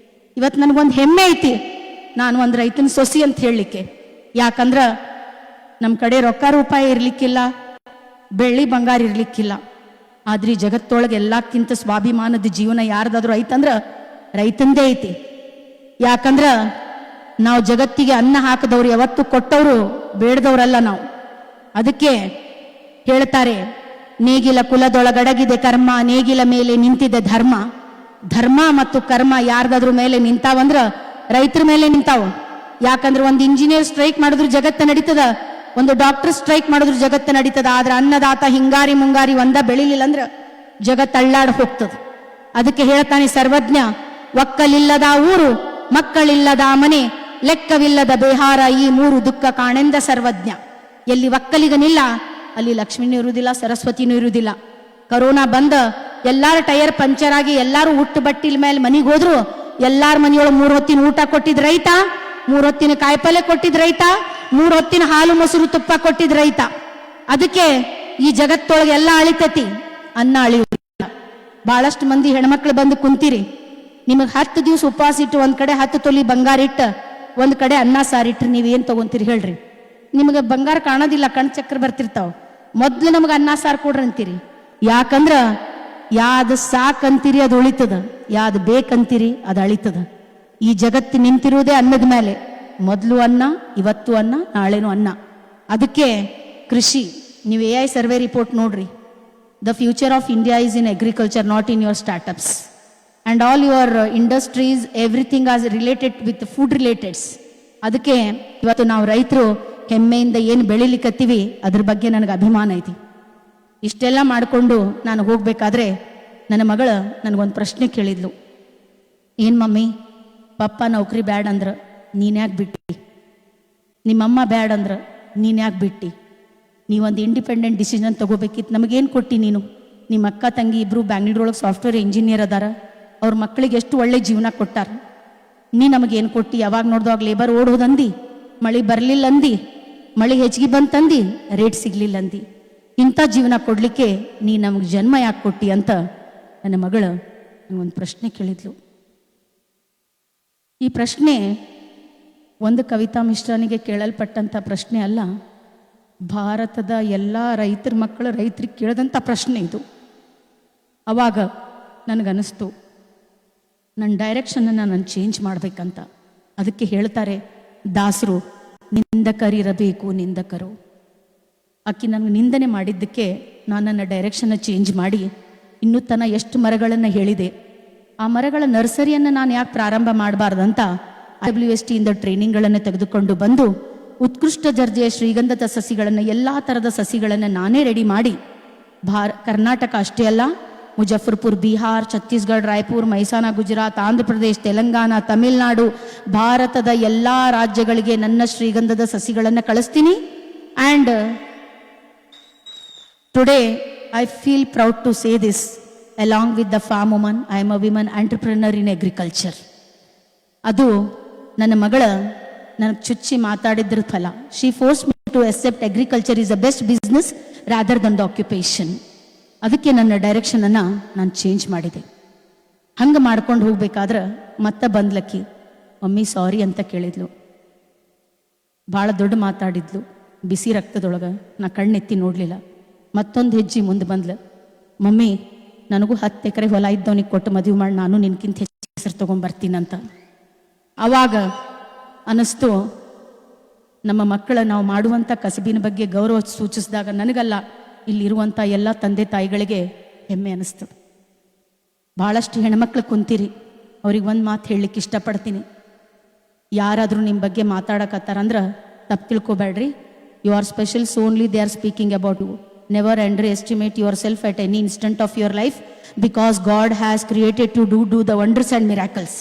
ಇವತ್ತು ನನಗೊಂದು ಹೆಮ್ಮೆ ಐತಿ, ನಾನು ಒಂದು ರೈತನ ಸೊಸಿ ಅಂತ ಹೇಳಲಿಕ್ಕೆ. ಯಾಕಂದ್ರೆ ನಮ್ಮ ಕಡೆ ರೊಕ್ಕ ರೂಪಾಯಿ ಇರ್ಲಿಕ್ಕಿಲ್ಲ, ಬೆಳ್ಳಿ ಬಂಗಾರ ಇರ್ಲಿಕ್ಕಿಲ್ಲ. ಆದ್ರೆ ಈ ಜಗತ್ತೊಳಗೆ ಎಲ್ಲಕ್ಕಿಂತ ಸ್ವಾಭಿಮಾನದ ಜೀವನ ಯಾರ್ದಾದ್ರೂ ಐತಂದ್ರ ರೈತಂದೇ ಐತಿ. ಯಾಕಂದ್ರ ನಾವು ಜಗತ್ತಿಗೆ ಅನ್ನ ಹಾಕದವ್ರು, ಯಾವತ್ತು ಕೊಟ್ಟವರು ಬೇಡದವ್ರಲ್ಲ ನಾವು. ಅದಕ್ಕೆ ಹೇಳ್ತಾರೆ, ನೇಗಿಲ ಕುಲದೊಳಗಡಗಿದೆ ಕರ್ಮ, ನೇಗಿಲ ಮೇಲೆ ನಿಂತಿದೆ ಧರ್ಮ. ಧರ್ಮ ಮತ್ತು ಕರ್ಮ ಯಾರ್ದಾದ್ರೂ ಮೇಲೆ ನಿಂತಾವಂದ್ರ ರೈತರ ಮೇಲೆ ನಿಂತಾವ. ಯಾಕಂದ್ರೆ ಒಂದು ಇಂಜಿನಿಯರ್ ಸ್ಟ್ರೈಕ್ ಮಾಡಿದ್ರು ಜಗತ್ತ ನಡೀತದ, ಒಂದು ಡಾಕ್ಟರ್ ಸ್ಟ್ರೈಕ್ ಮಾಡಿದ್ರು ಜಗತ್ತ ನಡೀತದ. ಆದ್ರೆ ಅನ್ನದಾತ ಹಿಂಗಾರಿ ಮುಂಗಾರಿ ಒಂದ ಬೆಳಿಲಿಲ್ಲ ಅಂದ್ರೆ ಜಗತ್ತು ಅಳ್ಳಾಡ್ ಹೋಗ್ತದ. ಅದಕ್ಕೆ ಹೇಳ್ತಾನೆ ಸರ್ವಜ್ಞ, ಒಕ್ಕಲಿಲ್ಲದ ಊರು, ಮಕ್ಕಳಿಲ್ಲದ ಮನೆ, ಲೆಕ್ಕವಿಲ್ಲದ ಬಿಹಾರ, ಈ ಮೂರು ದುಃಖ ಕಾಣೆಂದ ಸರ್ವಜ್ಞ. ಎಲ್ಲಿ ಒಕ್ಕಲಿಗನಿಲ್ಲ ಅಲ್ಲಿ ಲಕ್ಷ್ಮಿನೂ ಇರುವುದಿಲ್ಲ, ಸರಸ್ವತಿನೂ ಇರುವುದಿಲ್ಲ. ಕರೋನಾ ಬಂದ ಎಲ್ಲಾರ ಟೈರ್ ಪಂಚರ್ ಆಗಿ ಎಲ್ಲಾರು ಹುಟ್ಟು ಬಟ್ಟಿಲ ಮೇಲೆ ಮನೆಗೆ ಹೋದ್ರು. ಎಲ್ಲಾರ ಮನೆಯೊಳಗೆ 3 ಹೊತ್ತಿನ ಊಟ ಕೊಟ್ಟಿದ್ ರೈತ, 3 ಹೊತ್ತಿನ ಕಾಯಿಪಲ್ಲೆ ಕೊಟ್ಟಿದ್ ರೈತ, 3 ಹೊತ್ತಿನ ಹಾಲು ಮೊಸರು ತುಪ್ಪ ಕೊಟ್ಟಿದ್ ರೈತ. ಅದಕ್ಕೆ ಈ ಜಗತ್ತೊಳಗೆ ಎಲ್ಲ ಅಳಿತತಿ, ಅನ್ನ ಅಳಿಯುವುದಿಲ್ಲ. ಬಹಳಷ್ಟು ಮಂದಿ ಹೆಣ್ಮಕ್ಳು ಬಂದು ಕುಂತೀರಿ, ನಿಮಗೆ 10 ದಿವಸ ಉಪವಾಸ ಇಟ್ಟು ಒಂದ್ ಕಡೆ 10 ತೊಲಿ ಬಂಗಾರ ಇಟ್ಟು ಒಂದ್ ಕಡೆ ಅನ್ನ ಸಾರಿಟ್ರಿ, ನೀವೇನ್ ತಗೊಂತೀರಿ ಹೇಳ್ರಿ? ನಿಮಗೆ ಬಂಗಾರ ಕಾಣೋದಿಲ್ಲ, ಕಣ್ ಚಕ್ರ ಬರ್ತಿರ್ತಾವ. ಮೊದ್ಲು ನಮಗೆ ಅನ್ನ ಸಾರು ಕೊಡ್ರಿ ಅಂತೀರಿ. ಯಾಕಂದ್ರ ಯಾವ್ದು ಸಾಕಂತೀರಿ ಅದು ಉಳಿತದ, ಯಾವ್ದು ಬೇಕಂತೀರಿ ಅದು ಅಳಿತದ. ಈ ಜಗತ್ತು ನಿಂತಿರುವುದೇ ಅನ್ನದ ಮೇಲೆ. ಮೊದಲು ಅನ್ನ, ಇವತ್ತು ಅನ್ನ, ನಾಳೆನೂ ಅನ್ನ. ಅದಕ್ಕೆ ಕೃಷಿ, ನೀವು AI ಸರ್ವೆ ರಿಪೋರ್ಟ್ ನೋಡ್ರಿ. The future of India is in agriculture, not in your startups and all your industries, everything is related with food relateds. ಅದಕ್ಕೆ ಇವತ್ತು ನಾವು ರೈತರು ಹೆಮ್ಮೆಯಿಂದ ಏನು ಬೆಳಿಲಿಕ್ಕತ್ತೀವಿ ಅದ್ರ ಬಗ್ಗೆ ನನಗೆ ಅಭಿಮಾನ ಐತಿ. ಇಷ್ಟೆಲ್ಲ ಮಾಡಿಕೊಂಡು ನಾನು ಹೋಗ್ಬೇಕಾದ್ರೆ ನನ್ನ ಮಗಳು ನನಗೊಂದು ಪ್ರಶ್ನೆ ಕೇಳಿದ್ಲು. ಏನು ಮಮ್ಮಿ, ಪಪ್ಪ ನೌಕರಿ ಬ್ಯಾಡ ಅಂದ್ರ ನೀನ್ಯಾಕೆ ಬಿಟ್ಟಿ? ನಿಮ್ಮಮ್ಮ ಬ್ಯಾಡ ಅಂದ್ರ ನೀನ್ಯಾಕೆ ಬಿಟ್ಟಿ? ನೀವೊಂದು ಇಂಡಿಪೆಂಡೆಂಟ್ ಡಿಸಿಷನ್ ತಗೋಬೇಕಿತ್ತು, ನಮಗೇನು ಕೊಟ್ಟಿ ನೀನು? ನಿಮ್ಮ ಅಕ್ಕ ತಂಗಿ ಇಬ್ಬರು ಬ್ಯಾಂಗ್ಳೂರೊಳಗೆ ಸಾಫ್ಟ್ವೇರ್ ಇಂಜಿನಿಯರ್ ಅದಾರ, ಅವ್ರ ಮಕ್ಕಳಿಗೆ ಎಷ್ಟು ಒಳ್ಳೆ ಜೀವನ ಕೊಟ್ಟಾರ. ನೀ ನಮಗೇನು ಕೊಟ್ಟಿ? ಯಾವಾಗ ನೋಡ್ದಾಗ ಲೇಬರ್ ಓಡೋದಂದಿ, ಮಳೆ ಬರಲಿಲ್ಲ ಅಂದಿ, ಮಳೆ ಹೆಚ್ಚಿಗೆ ಬಂತಂದಿ, ರೇಟ್ ಸಿಗ್ಲಿಲ್ಲ ಅಂದಿ. ಇಂಥ ಜೀವನ ಕೊಡಲಿಕ್ಕೆ ನೀ ನಮಗೆ ಜನ್ಮ ಯಾಕೆ ಕೊಟ್ಟಿ ಅಂತ ನನ್ನ ಮಗಳು ನನಗೊಂದು ಪ್ರಶ್ನೆ ಕೇಳಿದ್ಲು. ಈ ಪ್ರಶ್ನೆ ಒಂದು ಕವಿತಾ ಮಿಶ್ರಾನಿಗೆ ಕೇಳಲ್ಪಟ್ಟಂಥ ಪ್ರಶ್ನೆ ಅಲ್ಲ, ಭಾರತದ ಎಲ್ಲ ರೈತರ ಮಕ್ಕಳು ರೈತರಿಗೆ ಕೇಳಿದಂಥ ಪ್ರಶ್ನೆ ಇದು. ಅವಾಗ ನನಗನ್ನಿಸ್ತು ನನ್ನ ಡೈರೆಕ್ಷನನ್ನು ನಾನು ಚೇಂಜ್ ಮಾಡಬೇಕಂತ. ಅದಕ್ಕೆ ಹೇಳ್ತಾರೆ ದಾಸರು, ನಿಂದಕರಿರಬೇಕು ನಿಂದಕರು. ಆಕೆ ನನಗೆ ನಿಂದನೆ ಮಾಡಿದ್ದಕ್ಕೆ ನಾನು ನನ್ನ ಡೈರೆಕ್ಷನ್ನ ಚೇಂಜ್ ಮಾಡಿ ಇನ್ನೂ ತನ ಎಷ್ಟು ಮರಗಳನ್ನು ಹೇಳಿದೆ. ಆ ಮರಗಳ ನರ್ಸರಿಯನ್ನು ನಾನು ಯಾಕೆ ಪ್ರಾರಂಭ ಮಾಡಬಾರ್ದಂತ WST ಇಂದ ಟ್ರೈನಿಂಗ್ಗಳನ್ನು ತೆಗೆದುಕೊಂಡು ಬಂದು ಉತ್ಕೃಷ್ಟ ದರ್ಜೆಯ ಶ್ರೀಗಂಧದ ಸಸಿಗಳನ್ನು, ಎಲ್ಲ ಥರದ ಸಸಿಗಳನ್ನು ನಾನೇ ರೆಡಿ ಮಾಡಿ ಕರ್ನಾಟಕ ಅಷ್ಟೇ ಅಲ್ಲ, ಮುಜಫರ್ಪುರ್, ಬಿಹಾರ್, ಛತ್ತೀಸ್ಗಢ, ರಾಯ್ಪುರ್, ಮೈಸಾನ, ಗುಜರಾತ್, ಆಂಧ್ರ ಪ್ರದೇಶ್, ತೆಲಂಗಾಣ, ತಮಿಳುನಾಡು, ಭಾರತದ ಎಲ್ಲ ರಾಜ್ಯಗಳಿಗೆ ನನ್ನ ಶ್ರೀಗಂಧದ ಸಸಿಗಳನ್ನು ಕಳಿಸ್ತೀನಿ. And today I feel proud to say this along with the farm woman. I am a women entrepreneur in agriculture. ಅದು ನನ್ನ ಮಗಳ ನನಗೆ ಚುಚ್ಚಿ ಮಾತಾಡಿದ್ರ ಫಲ. She force me to accept agriculture is the best business rather than the occupation. ಅದಕ್ಕೆ ನನ್ನ ಡೈರೆಕ್ಷನನ್ನು ನಾನು ಚೇಂಜ್ ಮಾಡಿದೆ. ಹಂಗೆ ಮಾಡ್ಕೊಂಡು ಹೋಗ್ಬೇಕಾದ್ರೆ ಮತ್ತೆ ಬಂದ್ಲಕ್ಕಿ, ಮಮ್ಮಿ ಸಾರಿ ಅಂತ ಕೇಳಿದ್ಲು. ಭಾಳ ದೊಡ್ಡ ಮಾತಾಡಿದ್ಲು, ಬಿಸಿ ರಕ್ತದೊಳಗೆ. ನಾ ಕಣ್ಣೆತ್ತಿ ನೋಡಲಿಲ್ಲ. ಮತ್ತೊಂದು ಹೆಜ್ಜೆ ಮುಂದೆ ಬಂದ್ಲು, ಮಮ್ಮಿ ನನಗೂ 10 ಎಕರೆ ಹೊಲ ಇದ್ದವನಿಗೆ ಕೊಟ್ಟು ಮದುವೆ ಮಾಡಿ ನಾನು ನಿನ್ಕಿಂತ ಹೆಚ್ಚು ಹೆಸರು ತೊಗೊಂಬರ್ತೀನಂತ. ಆವಾಗ ಅನ್ನಿಸ್ತು, ನಮ್ಮ ಮಕ್ಕಳ ನಾವು ಮಾಡುವಂಥ ಕಸಬಿನ ಬಗ್ಗೆ ಗೌರವ ಸೂಚಿಸಿದಾಗ ನನಗಲ್ಲ, ಇಲ್ಲಿರುವಂಥ ಎಲ್ಲ ತಂದೆ ತಾಯಿಗಳಿಗೆ ಹೆಮ್ಮೆ ಅನ್ನಿಸ್ತು. ಭಾಳಷ್ಟು ಹೆಣ್ಮಕ್ಳು ಕುಂತೀರಿ, ಅವ್ರಿಗೆ ಒಂದು ಮಾತು ಹೇಳಲಿಕ್ಕೆ ಇಷ್ಟಪಡ್ತೀನಿ. ಯಾರಾದರೂ ನಿಮ್ಮ ಬಗ್ಗೆ ಮಾತಾಡಕತ್ತಾರಂದ್ರೆ ತಪ್ಪು ತಿಳ್ಕೊಬೇಡ್ರಿ. You are special, so only they are speaking about you. Never underestimate yourself at any instant of your life, because God has created to do the wonders and miracles.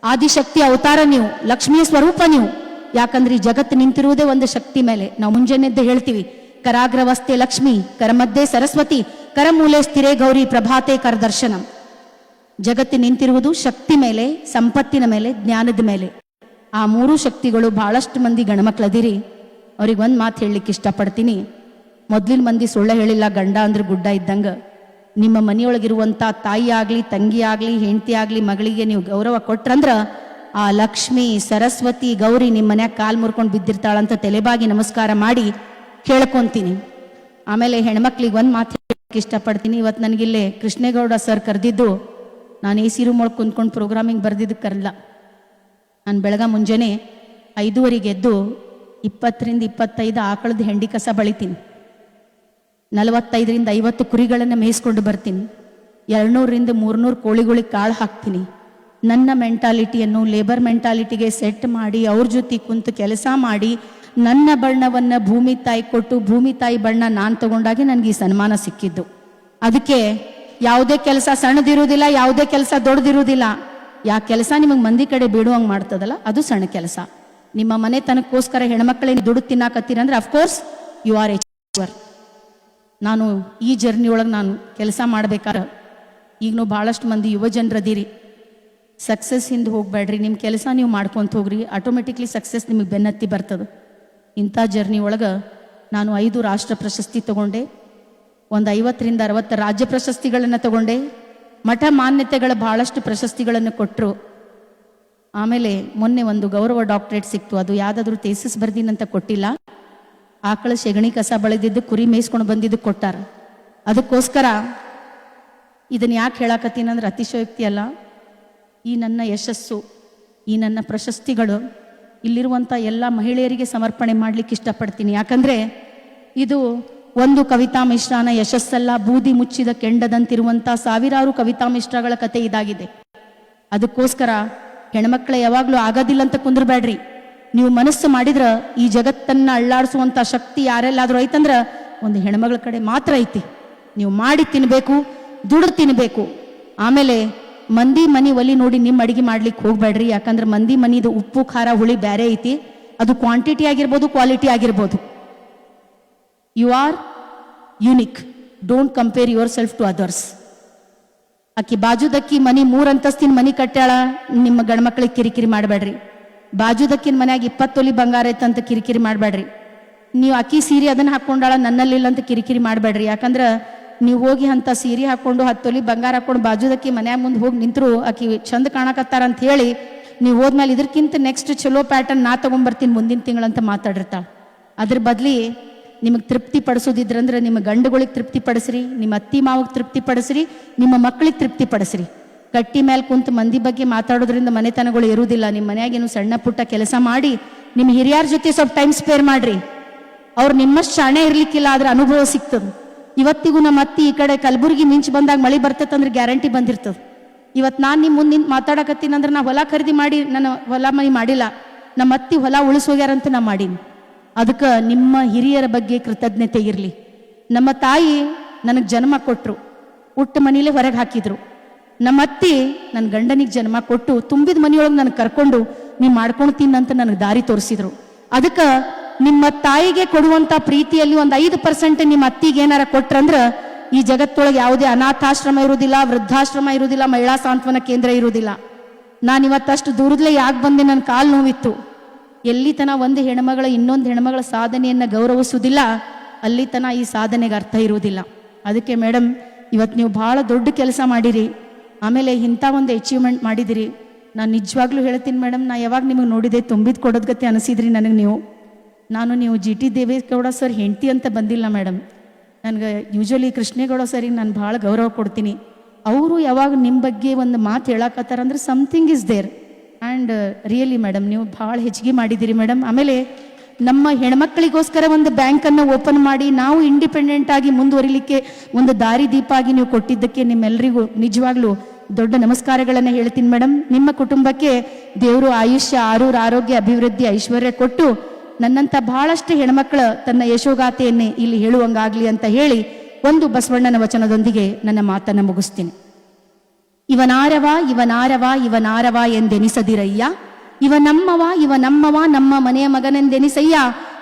Adishakti ಅವತಾರ ನೀವು, ಲಕ್ಷ್ಮಿಯ ಸ್ವರೂಪ ನೀವು. ಯಾಕಂದ್ರೆ ಈ ಜಗತ್ತು ನಿಂತಿರುವುದೇ ಒಂದು ಶಕ್ತಿ ಮೇಲೆ. ನಾವು ಮುಂಜಾನೆದ್ದೇ ಹೇಳ್ತೀವಿ, ಕರಾಗ್ರವಸ್ತೆ ಲಕ್ಷ್ಮಿ, ಕರಮಧ್ಯೆ ಸರಸ್ವತಿ, ಕರಮೂಲೆ ಸ್ಥಿರೇ ಗೌರಿ, ಪ್ರಭಾತೆ ಕರದರ್ಶನಂ. ಜಗತ್ತು ನಿಂತಿರುವುದು ಶಕ್ತಿ ಮೇಲೆ, ಸಂಪತ್ತಿನ ಮೇಲೆ, ಜ್ಞಾನದ ಮೇಲೆ. ಆ 3 ಶಕ್ತಿಗಳು. ಬಹಳಷ್ಟು ಮಂದಿ ಗಣಮಕ್ಳದಿರಿ, ಅವ್ರಿಗೆ ಒಂದು ಮಾತು ಹೇಳಲಿಕ್ಕೆ ಇಷ್ಟಪಡ್ತೀನಿ. ಮೊದಲಿನ ಮಂದಿ ಸುಳ್ಳ ಹೇಳಿಲ್ಲ, ಗಂಡ ಅಂದ್ರೆ ಗುಡ್ಡ ಇದ್ದಂಗೆ. ನಿಮ್ಮ ಮನೆಯೊಳಗಿರುವಂಥ ತಾಯಿ ಆಗಲಿ, ತಂಗಿ ಆಗಲಿ, ಹೆಂಡತಿ ಆಗಲಿ, ಮಗಳಿಗೆ ನೀವು ಗೌರವ ಕೊಟ್ರಂದ್ರೆ ಆ ಲಕ್ಷ್ಮಿ, ಸರಸ್ವತಿ, ಗೌರಿ ನಿಮ್ಮ ಮನ್ಯಾಗ ಕಾಲು ಮುರ್ಕೊಂಡು ಬಿದ್ದಿರ್ತಾಳಂತ ತಲೆಬಾಗಿ ನಮಸ್ಕಾರ ಮಾಡಿ ಕೇಳ್ಕೊತೀನಿ. ಆಮೇಲೆ ಹೆಣ್ಮಕ್ಳಿಗೆ ಒಂದು ಮಾತು ಹೇಳಕ್ಕೆ ಇಷ್ಟಪಡ್ತೀನಿ. ಇವತ್ತು ನನಗಿಲ್ಲೇ ಕೃಷ್ಣೇಗೌಡ ಸರ್ ಕರೆದಿದ್ದು, ನಾನು AC ರೂಮ್ ಒಳಗೆ ಕುಂತ್ಕೊಂಡು ಪ್ರೋಗ್ರಾಮಿಂಗ್ ಬರೆದಿದ್ದಕ್ಕೆ ಕರಲ್ಲ. ನಾನು ಬೆಳಗ್ಗೆ ಮುಂಜಾನೆ 5:30 ಎದ್ದು 20 ರಿಂದ 25 ಆಕಳದ ಹೆಂಡಿ ಕಸ ಬಳಿತೀನಿ. 45 ರಿಂದ 50 ಕುರಿಗಳನ್ನು ಮೇಯಿಸ್ಕೊಂಡು ಬರ್ತೀನಿ. 200 ರಿಂದ 300 ಕೋಳಿಗಳಿಗೆ ಕಾಳು ಹಾಕ್ತೀನಿ. ನನ್ನ ಮೆಂಟಾಲಿಟಿಯನ್ನು ಲೇಬರ್ ಮೆಂಟಾಲಿಟಿಗೆ ಸೆಟ್ ಮಾಡಿ ಅವ್ರ ಜೊತೆ ಕುಂತು ಕೆಲಸ ಮಾಡಿ ನನ್ನ ಬಣ್ಣವನ್ನು ಭೂಮಿ ತಾಯಿ ಕೊಟ್ಟು ಭೂಮಿ ತಾಯಿ ಬಣ್ಣ ನಾನು ತಗೊಂಡಾಗಿ ನನಗೆ ಈ ಸನ್ಮಾನ ಸಿಕ್ಕಿದ್ದು. ಅದಕ್ಕೆ ಯಾವುದೇ ಕೆಲಸ ಸಣ್ಣದಿರುವುದಿಲ್ಲ, ಯಾವುದೇ ಕೆಲಸ ದೊಡ್ಡದಿರುವುದಿಲ್ಲ. ಯಾ ಕೆಲಸ ನಿಮಗೆ ಮಂದಿ ಕಡೆ ಬೇಡುವಂಗೆ ಮಾಡ್ತದಲ್ಲ ಅದು ಸಣ್ಣ ಕೆಲಸ. ನಿಮ್ಮ ಮನೆತನಕ್ಕೋಸ್ಕರ ಹೆಣ್ಮಕ್ಳೇನು ದುಡ್ಡು ತಿನ್ನಾಕತ್ತೀರಂದ್ರೆ ಅಫ್ಕೋರ್ಸ್ ಯು ಆರ್ ಎ. ನಾನು ಈ ಜರ್ನಿ ಒಳಗೆ ನಾನು ಕೆಲಸ ಮಾಡ್ಬೇಕಾದ್ರೆ ಈಗನೂ ಭಾಳಷ್ಟು ಮಂದಿ ಯುವ ಜನರದೀರಿ. ಸಕ್ಸಸ್ ಹಿಂದೆ ಹೋಗ್ಬೇಡ್ರಿ, ನಿಮ್ಮ ಕೆಲಸ ನೀವು ಮಾಡ್ಕೊತ ಹೋಗ್ರಿ, ಆಟೋಮೆಟಿಕ್ಲಿ ಸಕ್ಸಸ್ ನಿಮಗೆ ಬೆನ್ನತ್ತಿ ಬರ್ತದೆ. ಇಂಥ ಜರ್ನಿ ಒಳಗೆ ನಾನು 5 ರಾಷ್ಟ್ರ ಪ್ರಶಸ್ತಿ ತಗೊಂಡೆ, ಒಂದು 50ರಿಂದ 60 ರಾಜ್ಯ ಪ್ರಶಸ್ತಿಗಳನ್ನು ತಗೊಂಡೆ, ಮಠ ಮಾನ್ಯತೆಗಳ ಭಾಳಷ್ಟು ಪ್ರಶಸ್ತಿಗಳನ್ನು ಕೊಟ್ಟರು. ಆಮೇಲೆ ಮೊನ್ನೆ ಒಂದು ಗೌರವ ಡಾಕ್ಟರೇಟ್ ಸಿಕ್ತು. ಅದು ಯಾವುದಾದ್ರೂ ಥೀಸಿಸ್ ಬರ್ದಿನಂತ ಕೊಟ್ಟಿಲ್ಲ, ಆಕಳ ಸೆಗಣಿ ಕಸ ಬೆಳೆದಿದ್ದು ಕುರಿ ಮೇಯಿಸ್ಕೊಂಡು ಬಂದಿದ್ದು ಕೊಟ್ಟಾರ. ಅದಕ್ಕೋಸ್ಕರ ಇದನ್ನು ಯಾಕೆ ಹೇಳಾಕತ್ತೀನಂದ್ರೆ ಅತಿಶಯೋಕ್ತಿ ಅಲ್ಲ. ಈ ನನ್ನ ಯಶಸ್ಸು, ಈ ನನ್ನ ಪ್ರಶಸ್ತಿಗಳು ಇಲ್ಲಿರುವಂಥ ಎಲ್ಲ ಮಹಿಳೆಯರಿಗೆ ಸಮರ್ಪಣೆ ಮಾಡಲಿಕ್ಕೆ ಇಷ್ಟಪಡ್ತೀನಿ. ಯಾಕಂದರೆ ಇದು ಒಂದು ಕವಿತಾ ಮಿಶ್ರನ ಯಶಸ್ಸಲ್ಲ, ಬೂದಿ ಮುಚ್ಚಿದ ಕೆಂಡದಂತಿರುವಂಥ ಸಾವಿರಾರು ಕವಿತಾ ಮಿಶ್ರಗಳ ಕತೆ ಇದಾಗಿದೆ. ಅದಕ್ಕೋಸ್ಕರ ಹೆಣ್ಮಕ್ಳ ಯಾವಾಗಲೂ ಆಗೋದಿಲ್ಲ ಅಂತ ಕುಂದ್ರಬೇಡ್ರಿ. ನೀವು ಮನಸ್ಸು ಮಾಡಿದ್ರೆ ಈ ಜಗತ್ತನ್ನು ಅಳ್ಳಾಡಿಸುವಂಥ ಶಕ್ತಿ ಯಾರೆಲ್ಲಾದರೂ ಐತಂದ್ರೆ ಒಂದು ಹೆಣ್ಮಗಳ ಕಡೆ ಮಾತ್ರ ಐತಿ. ನೀವು ಮಾಡಿ ತಿನ್ನಬೇಕು, ದುಡ್ದು ತಿನ್ನಬೇಕು. ಆಮೇಲೆ ಮಂದಿ ಮನಿ ಒಲಿ ನೋಡಿ ನಿಮ್ಮ ಅಡಿಗೆ ಮಾಡ್ಲಿಕ್ಕೆ ಹೋಗ್ಬೇಡ್ರಿ. ಯಾಕಂದ್ರೆ ಮಂದಿ ಮನಿದು ಉಪ್ಪು ಖಾರ ಹುಳಿ ಬೇರೆ ಐತಿ. ಅದು ಕ್ವಾಂಟಿಟಿ ಆಗಿರ್ಬೋದು, ಕ್ವಾಲಿಟಿ ಆಗಿರ್ಬೋದು. You are unique, don't compare yourself to others. ಆಕಿ ಬಾಜುದಕ್ಕಿ ಮನಿ 3 ಅಂತಸ್ತಿನ ಮನಿ ಕಟ್ಟಾಳ, ನಿಮ್ಮ ಗಂಡ್ಮಕ್ಳಿಗೆ ಕಿರಿಕಿರಿ ಮಾಡಬೇಡ್ರಿ. ಬಾಜುದಕ್ಕಿನ ಮನ್ಯಾಗ 20 ತೊಲಿ ಬಂಗಾರ ಐತಂತ ಕಿರಿಕಿರಿ ಮಾಡಬೇಡ್ರಿ. ನೀವು ಅಕ್ಕಿ ಸೀರೆ ಅದನ್ನು ಹಾಕ್ಕೊಂಡಾಳ ನನ್ನಲ್ಲಿಲ್ಲ ಅಂತ ಕಿರಿಕಿರಿ ಮಾಡಬೇಡ್ರಿ. ಯಾಕಂದ್ರೆ ನೀವು ಹೋಗಿ ಅಂತ ಸೀರೆ ಹಾಕ್ಕೊಂಡು 10 ತೊಲಿ ಬಂಗಾರ ಹಾಕ್ಕೊಂಡು ಬಾಜುದಕ್ಕಿ ಮನ್ಯಾಗ ಮುಂದೆ ಹೋಗಿ ನಿಂತರು ಆಕಿ ಚಂದ ಕಾಣಕತ್ತಾರ ಅಂತ ಹೇಳಿ ನೀವು ಹೋದ್ಮೇಲೆ ಇದಕ್ಕಿಂತ ನೆಕ್ಸ್ಟ್ ಚಲೋ ಪ್ಯಾಟರ್ನ್ ನಾ ತೊಗೊಂಬರ್ತೀನಿ ಮುಂದಿನ ತಿಂಗಳಂತ ಮಾತಾಡಿರ್ತಾಳೆ. ಅದ್ರ ಬದಲಿ ನಿಮಗೆ ತೃಪ್ತಿ ಪಡಿಸೋದಿದ್ರಂದ್ರೆ ನಿಮ್ಮ ಗಂಡುಗಳಿಗೆ ತೃಪ್ತಿ ಪಡಿಸ್ರಿ, ನಿಮ್ಮ ಅತ್ತಿ ಮಾವಿಗೆ ತೃಪ್ತಿ ಪಡಿಸ್ರಿ, ನಿಮ್ಮ ಮಕ್ಕಳಿಗೆ ತೃಪ್ತಿ ಪಡಿಸ್ರಿ. ಕಟ್ಟಿ ಮೇಲೆ ಕುಂತು ಮಂದಿ ಬಗ್ಗೆ ಮಾತಾಡೋದ್ರಿಂದ ಮನೆತನಗಳು ಇರುವುದಿಲ್ಲ. ನಿಮ್ಮ ಮನೆಯಾಗೇನು ಸಣ್ಣ ಪುಟ್ಟ ಕೆಲಸ ಮಾಡಿ ನಿಮ್ಮ ಹಿರಿಯರ ಜೊತೆ ಸ್ವಲ್ಪ ಟೈಮ್ ಸ್ಪೇರ್ ಮಾಡ್ರಿ. ಅವ್ರು ನಿಮ್ಮಷ್ಟು ಶಾಣೆ ಇರ್ಲಿಕ್ಕಿಲ್ಲ, ಆದ್ರೆ ಅನುಭವ ಸಿಗ್ತದೆ. ಇವತ್ತಿಗೂ ನಮ್ಮ ಅತ್ತಿ ಈ ಕಡೆ ಕಲಬುರಗಿ ಮಿಂಚು ಬಂದಾಗ ಮಳೆ ಬರ್ತೈತಂದ್ರೆ ಗ್ಯಾರಂಟಿ ಬಂದಿರ್ತದೆ. ಇವತ್ತು ನಾನು ನಿಮ್ಮ ಮುಂದೆ ನಿಂತು ಮಾತಾಡಕತ್ತೀನಂದ್ರೆ ನಾ ಹೊಲ ಖರೀದಿ ಮಾಡಿ ನನ್ನ ಹೊಲ ಮನೆ ಮಾಡಿಲ್ಲ, ನಮ್ಮ ಅತ್ತಿ ಹೊಲ ಉಳಿಸೋಗ್ಯಾರಂತ ನಾ ಮಾಡೀನಿ. ಅದಕ್ಕೆ ನಿಮ್ಮ ಹಿರಿಯರ ಬಗ್ಗೆ ಕೃತಜ್ಞತೆ ಇರಲಿ. ನಮ್ಮ ತಾಯಿ ನನಗೆ ಜನ್ಮ ಕೊಟ್ಟರು, ಹುಟ್ಟ ಮನೇಲೆ ಹೊರಗೆ ಹಾಕಿದ್ರು. ನಮ್ಮ ಅತ್ತಿ ನನ್ನ ಗಂಡನಿಗೆ ಜನ್ಮ ಕೊಟ್ಟು ತುಂಬಿದ ಮನೆಯೊಳಗೆ ನನಗೆ ಕರ್ಕೊಂಡು ನೀವು ಮಾಡ್ಕೊಂಡು ತಿನ್ನಂತ ನನಗೆ ದಾರಿ ತೋರಿಸಿದ್ರು. ಅದಕ್ಕೆ ನಿಮ್ಮ ತಾಯಿಗೆ ಕೊಡುವಂಥ ಪ್ರೀತಿಯಲ್ಲಿ ಒಂದು 5% ನಿಮ್ಮ ಅತ್ತಿಗೆ ಏನಾರ ಕೊಟ್ರಂದ್ರೆ ಈ ಜಗತ್ತೊಳಗೆ ಯಾವುದೇ ಅನಾಥಾಶ್ರಮ ಇರುವುದಿಲ್ಲ, ವೃದ್ಧಾಶ್ರಮ ಇರುವುದಿಲ್ಲ, ಮಹಿಳಾ ಸಾಂತ್ವನ ಕೇಂದ್ರ ಇರುವುದಿಲ್ಲ. ನಾನು ಇವತ್ತಷ್ಟು ದೂರದಲ್ಲೇ ಯಾಕೆ ಬಂದೆ, ನನ್ನ ಕಾಲು ನೋವಿತ್ತು. ಎಲ್ಲಿ ತನ ಒಂದು ಹೆಣ್ಮಗಳ ಇನ್ನೊಂದು ಹೆಣ್ಮಗಳ ಸಾಧನೆಯನ್ನು ಗೌರವಿಸುವುದಿಲ್ಲ, ಅಲ್ಲಿ ತನ ಈ ಸಾಧನೆಗೆ ಅರ್ಥ ಇರುವುದಿಲ್ಲ. ಅದಕ್ಕೆ ಮೇಡಮ್ ಇವತ್ತು ನೀವು ಭಾಳ ದೊಡ್ಡ ಕೆಲಸ ಮಾಡಿರಿ, ಆಮೇಲೆ ಇಂಥ ಒಂದು ಅಚೀವ್ಮೆಂಟ್ ಮಾಡಿದಿರಿ. ನಾನು ನಿಜವಾಗ್ಲೂ ಹೇಳ್ತೀನಿ ಮೇಡಮ್, ನಾ ಯಾವಾಗ ನಿಮಗೆ ನೋಡಿದೆ ತುಂಬಿದ ಕೊಡೋದ್ ಗತಿ ಅನಿಸಿದ್ರಿ ನನಗೆ. ನೀವು GT ದೇವೇಗೌಡ ಸರ್ ಹೆಂಡತಿ ಅಂತ ಬಂದಿಲ್ಲ ಮೇಡಮ್. ನನಗೆ ಯೂಶ್ವಲಿ ಕೃಷ್ಣೇಗೌಡ ಸರಿಗೆ ನಾನು ಭಾಳ ಗೌರವ ಕೊಡ್ತೀನಿ. ಅವರು ಯಾವಾಗ ನಿಮ್ಮ ಬಗ್ಗೆ ಒಂದು ಮಾತು ಹೇಳಕತ್ತಾರಂದ್ರೆ something is there. And really madam ನೀವು ಭಾಳ ಹೆಚ್ಚಿಗೆ ಮಾಡಿದ್ದೀರಿ ಮೇಡಮ್. ಆಮೇಲೆ ನಮ್ಮ ಹೆಣ್ಮಕ್ಳಿಗೋಸ್ಕರ ಒಂದು ಬ್ಯಾಂಕನ್ನು ಓಪನ್ ಮಾಡಿ ನಾವು ಇಂಡಿಪೆಂಡೆಂಟ್ ಆಗಿ ಮುಂದುವರಿಲಿಕ್ಕೆ ಒಂದು ದಾರಿ ದೀಪ ಆಗಿ ನೀವು ಕೊಟ್ಟಿದ್ದಕ್ಕೆ ನಿಮ್ಮೆಲ್ಲರಿಗೂ ನಿಜವಾಗ್ಲೂ ದೊಡ್ಡ ನಮಸ್ಕಾರಗಳನ್ನು ಹೇಳ್ತೀನಿ ಮೇಡಮ್. ನಿಮ್ಮ ಕುಟುಂಬಕ್ಕೆ ದೇವರು ಆಯುಷ್ಯ, ಆರೋಗ್ಯ, ಅಭಿವೃದ್ಧಿ, ಐಶ್ವರ್ಯ ಕೊಟ್ಟು ನನ್ನಂಥ ಬಹಳಷ್ಟು ಹೆಣ್ಮಕ್ಳು ತನ್ನ ಯಶೋಗಾಥೆಯನ್ನೇ ಇಲ್ಲಿ ಹೇಳುವಂಗಾಗಲಿ ಅಂತ ಹೇಳಿ ಒಂದು ಬಸವಣ್ಣನ ವಚನದೊಂದಿಗೆ ನನ್ನ ಮಾತನ್ನು ಮುಗಿಸ್ತೀನಿ. ಇವನಾರವ ಎಂದೆನಿಸದಿರಯ್ಯ, ಇವನಮ್ಮವ ನಮ್ಮ ಮನೆಯ ಮಗನೆಂದೆನಿಸಯ್ಯ,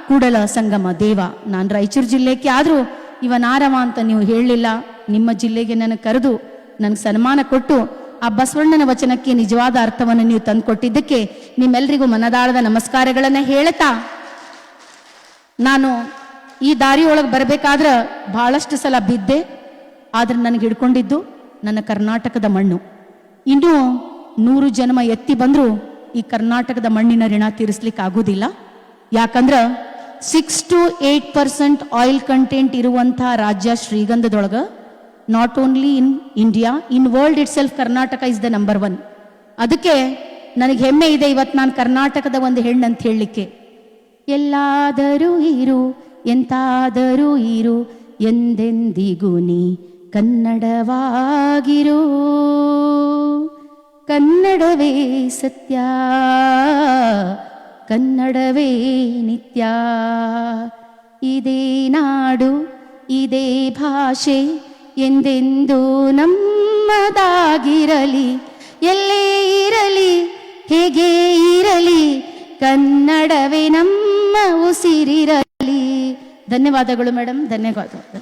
ಕೂಡಲ ಸಂಗಮ ದೇವ. ನಾನು ರಾಯಚೂರು ಜಿಲ್ಲೆಗೆ ಆದರೂ ಇವನಾರವ ಅಂತ ನೀವು ಹೇಳಲಿಲ್ಲ. ನಿಮ್ಮ ಜಿಲ್ಲೆಗೆ ನನಗೆ ಕರೆದು ನನಗೆ ಸನ್ಮಾನ ಕೊಟ್ಟು ಆ ಬಸವಣ್ಣನ ವಚನಕ್ಕೆ ನಿಜವಾದ ಅರ್ಥವನ್ನು ನೀವು ತಂದುಕೊಟ್ಟಿದ್ದಕ್ಕೆ ನಿಮ್ಮೆಲ್ಲರಿಗೂ ಮನದಾಳದ ನಮಸ್ಕಾರಗಳನ್ನು ಹೇಳ್ತಾ, ನಾನು ಈ ದಾರಿಯೊಳಗೆ ಬರಬೇಕಾದ್ರೆ ಬಹಳಷ್ಟು ಸಲ ಬಿದ್ದೆ. ಆದ್ರೆ ನನಗೆ ಹಿಡ್ಕೊಂಡಿದ್ದು ನನ್ನ ಕರ್ನಾಟಕದ ಮಣ್ಣು. ಇನ್ನೂ 100 ಜನ್ಮ ಎತ್ತಿ ಬಂದರೂ ಈ ಕರ್ನಾಟಕದ ಮಣ್ಣಿನ ಋಣ ತೀರಿಸ್ಲಿಕ್ಕೆ ಆಗೋದಿಲ್ಲ. ಯಾಕಂದ್ರೆ 6 to 8% ಆಯಿಲ್ ಕಂಟೆಂಟ್ ಇರುವಂಥ ರಾಜ್ಯ ಶ್ರೀಗಂಧದೊಳಗೆ, not only in India, in world itself Karnataka is the number 1. ಅದಕ್ಕೆ ನನಗೆ ಹೆಮ್ಮೆ ಇದೆ ಇವತ್ತು ನಾನು ಕರ್ನಾಟಕದ ಒಂದು ಹೆಣ್ಣು ಅಂತ ಹೇಳಲಿಕ್ಕೆ. ಎಲ್ಲಾದರೂ ಇರು, ಎಂತಾದರೂ ಇರು, ಎಂದೆಂದಿಗೂ ನೀ ಕನ್ನಡವಾಗಿರು. ಕನ್ನಡವೇ ಸತ್ಯ, ಕನ್ನಡವೇ ನಿತ್ಯ. ಇದೇ ನಾಡು, ಇದೇ ಭಾಷೆ, ಎಂದೆಂದೂ ನಮ್ಮದಾಗಿರಲಿ, ಎಲ್ಲೇ ಇರಲಿ ಹೇಗೆ ಇರಲಿ, ಕನ್ನಡವೇ ನಮ್ಮ ಉಸಿರಿರಲಿ. ಧನ್ಯವಾದಗಳು ಮೇಡಮ್, ಧನ್ಯವಾದಗಳು.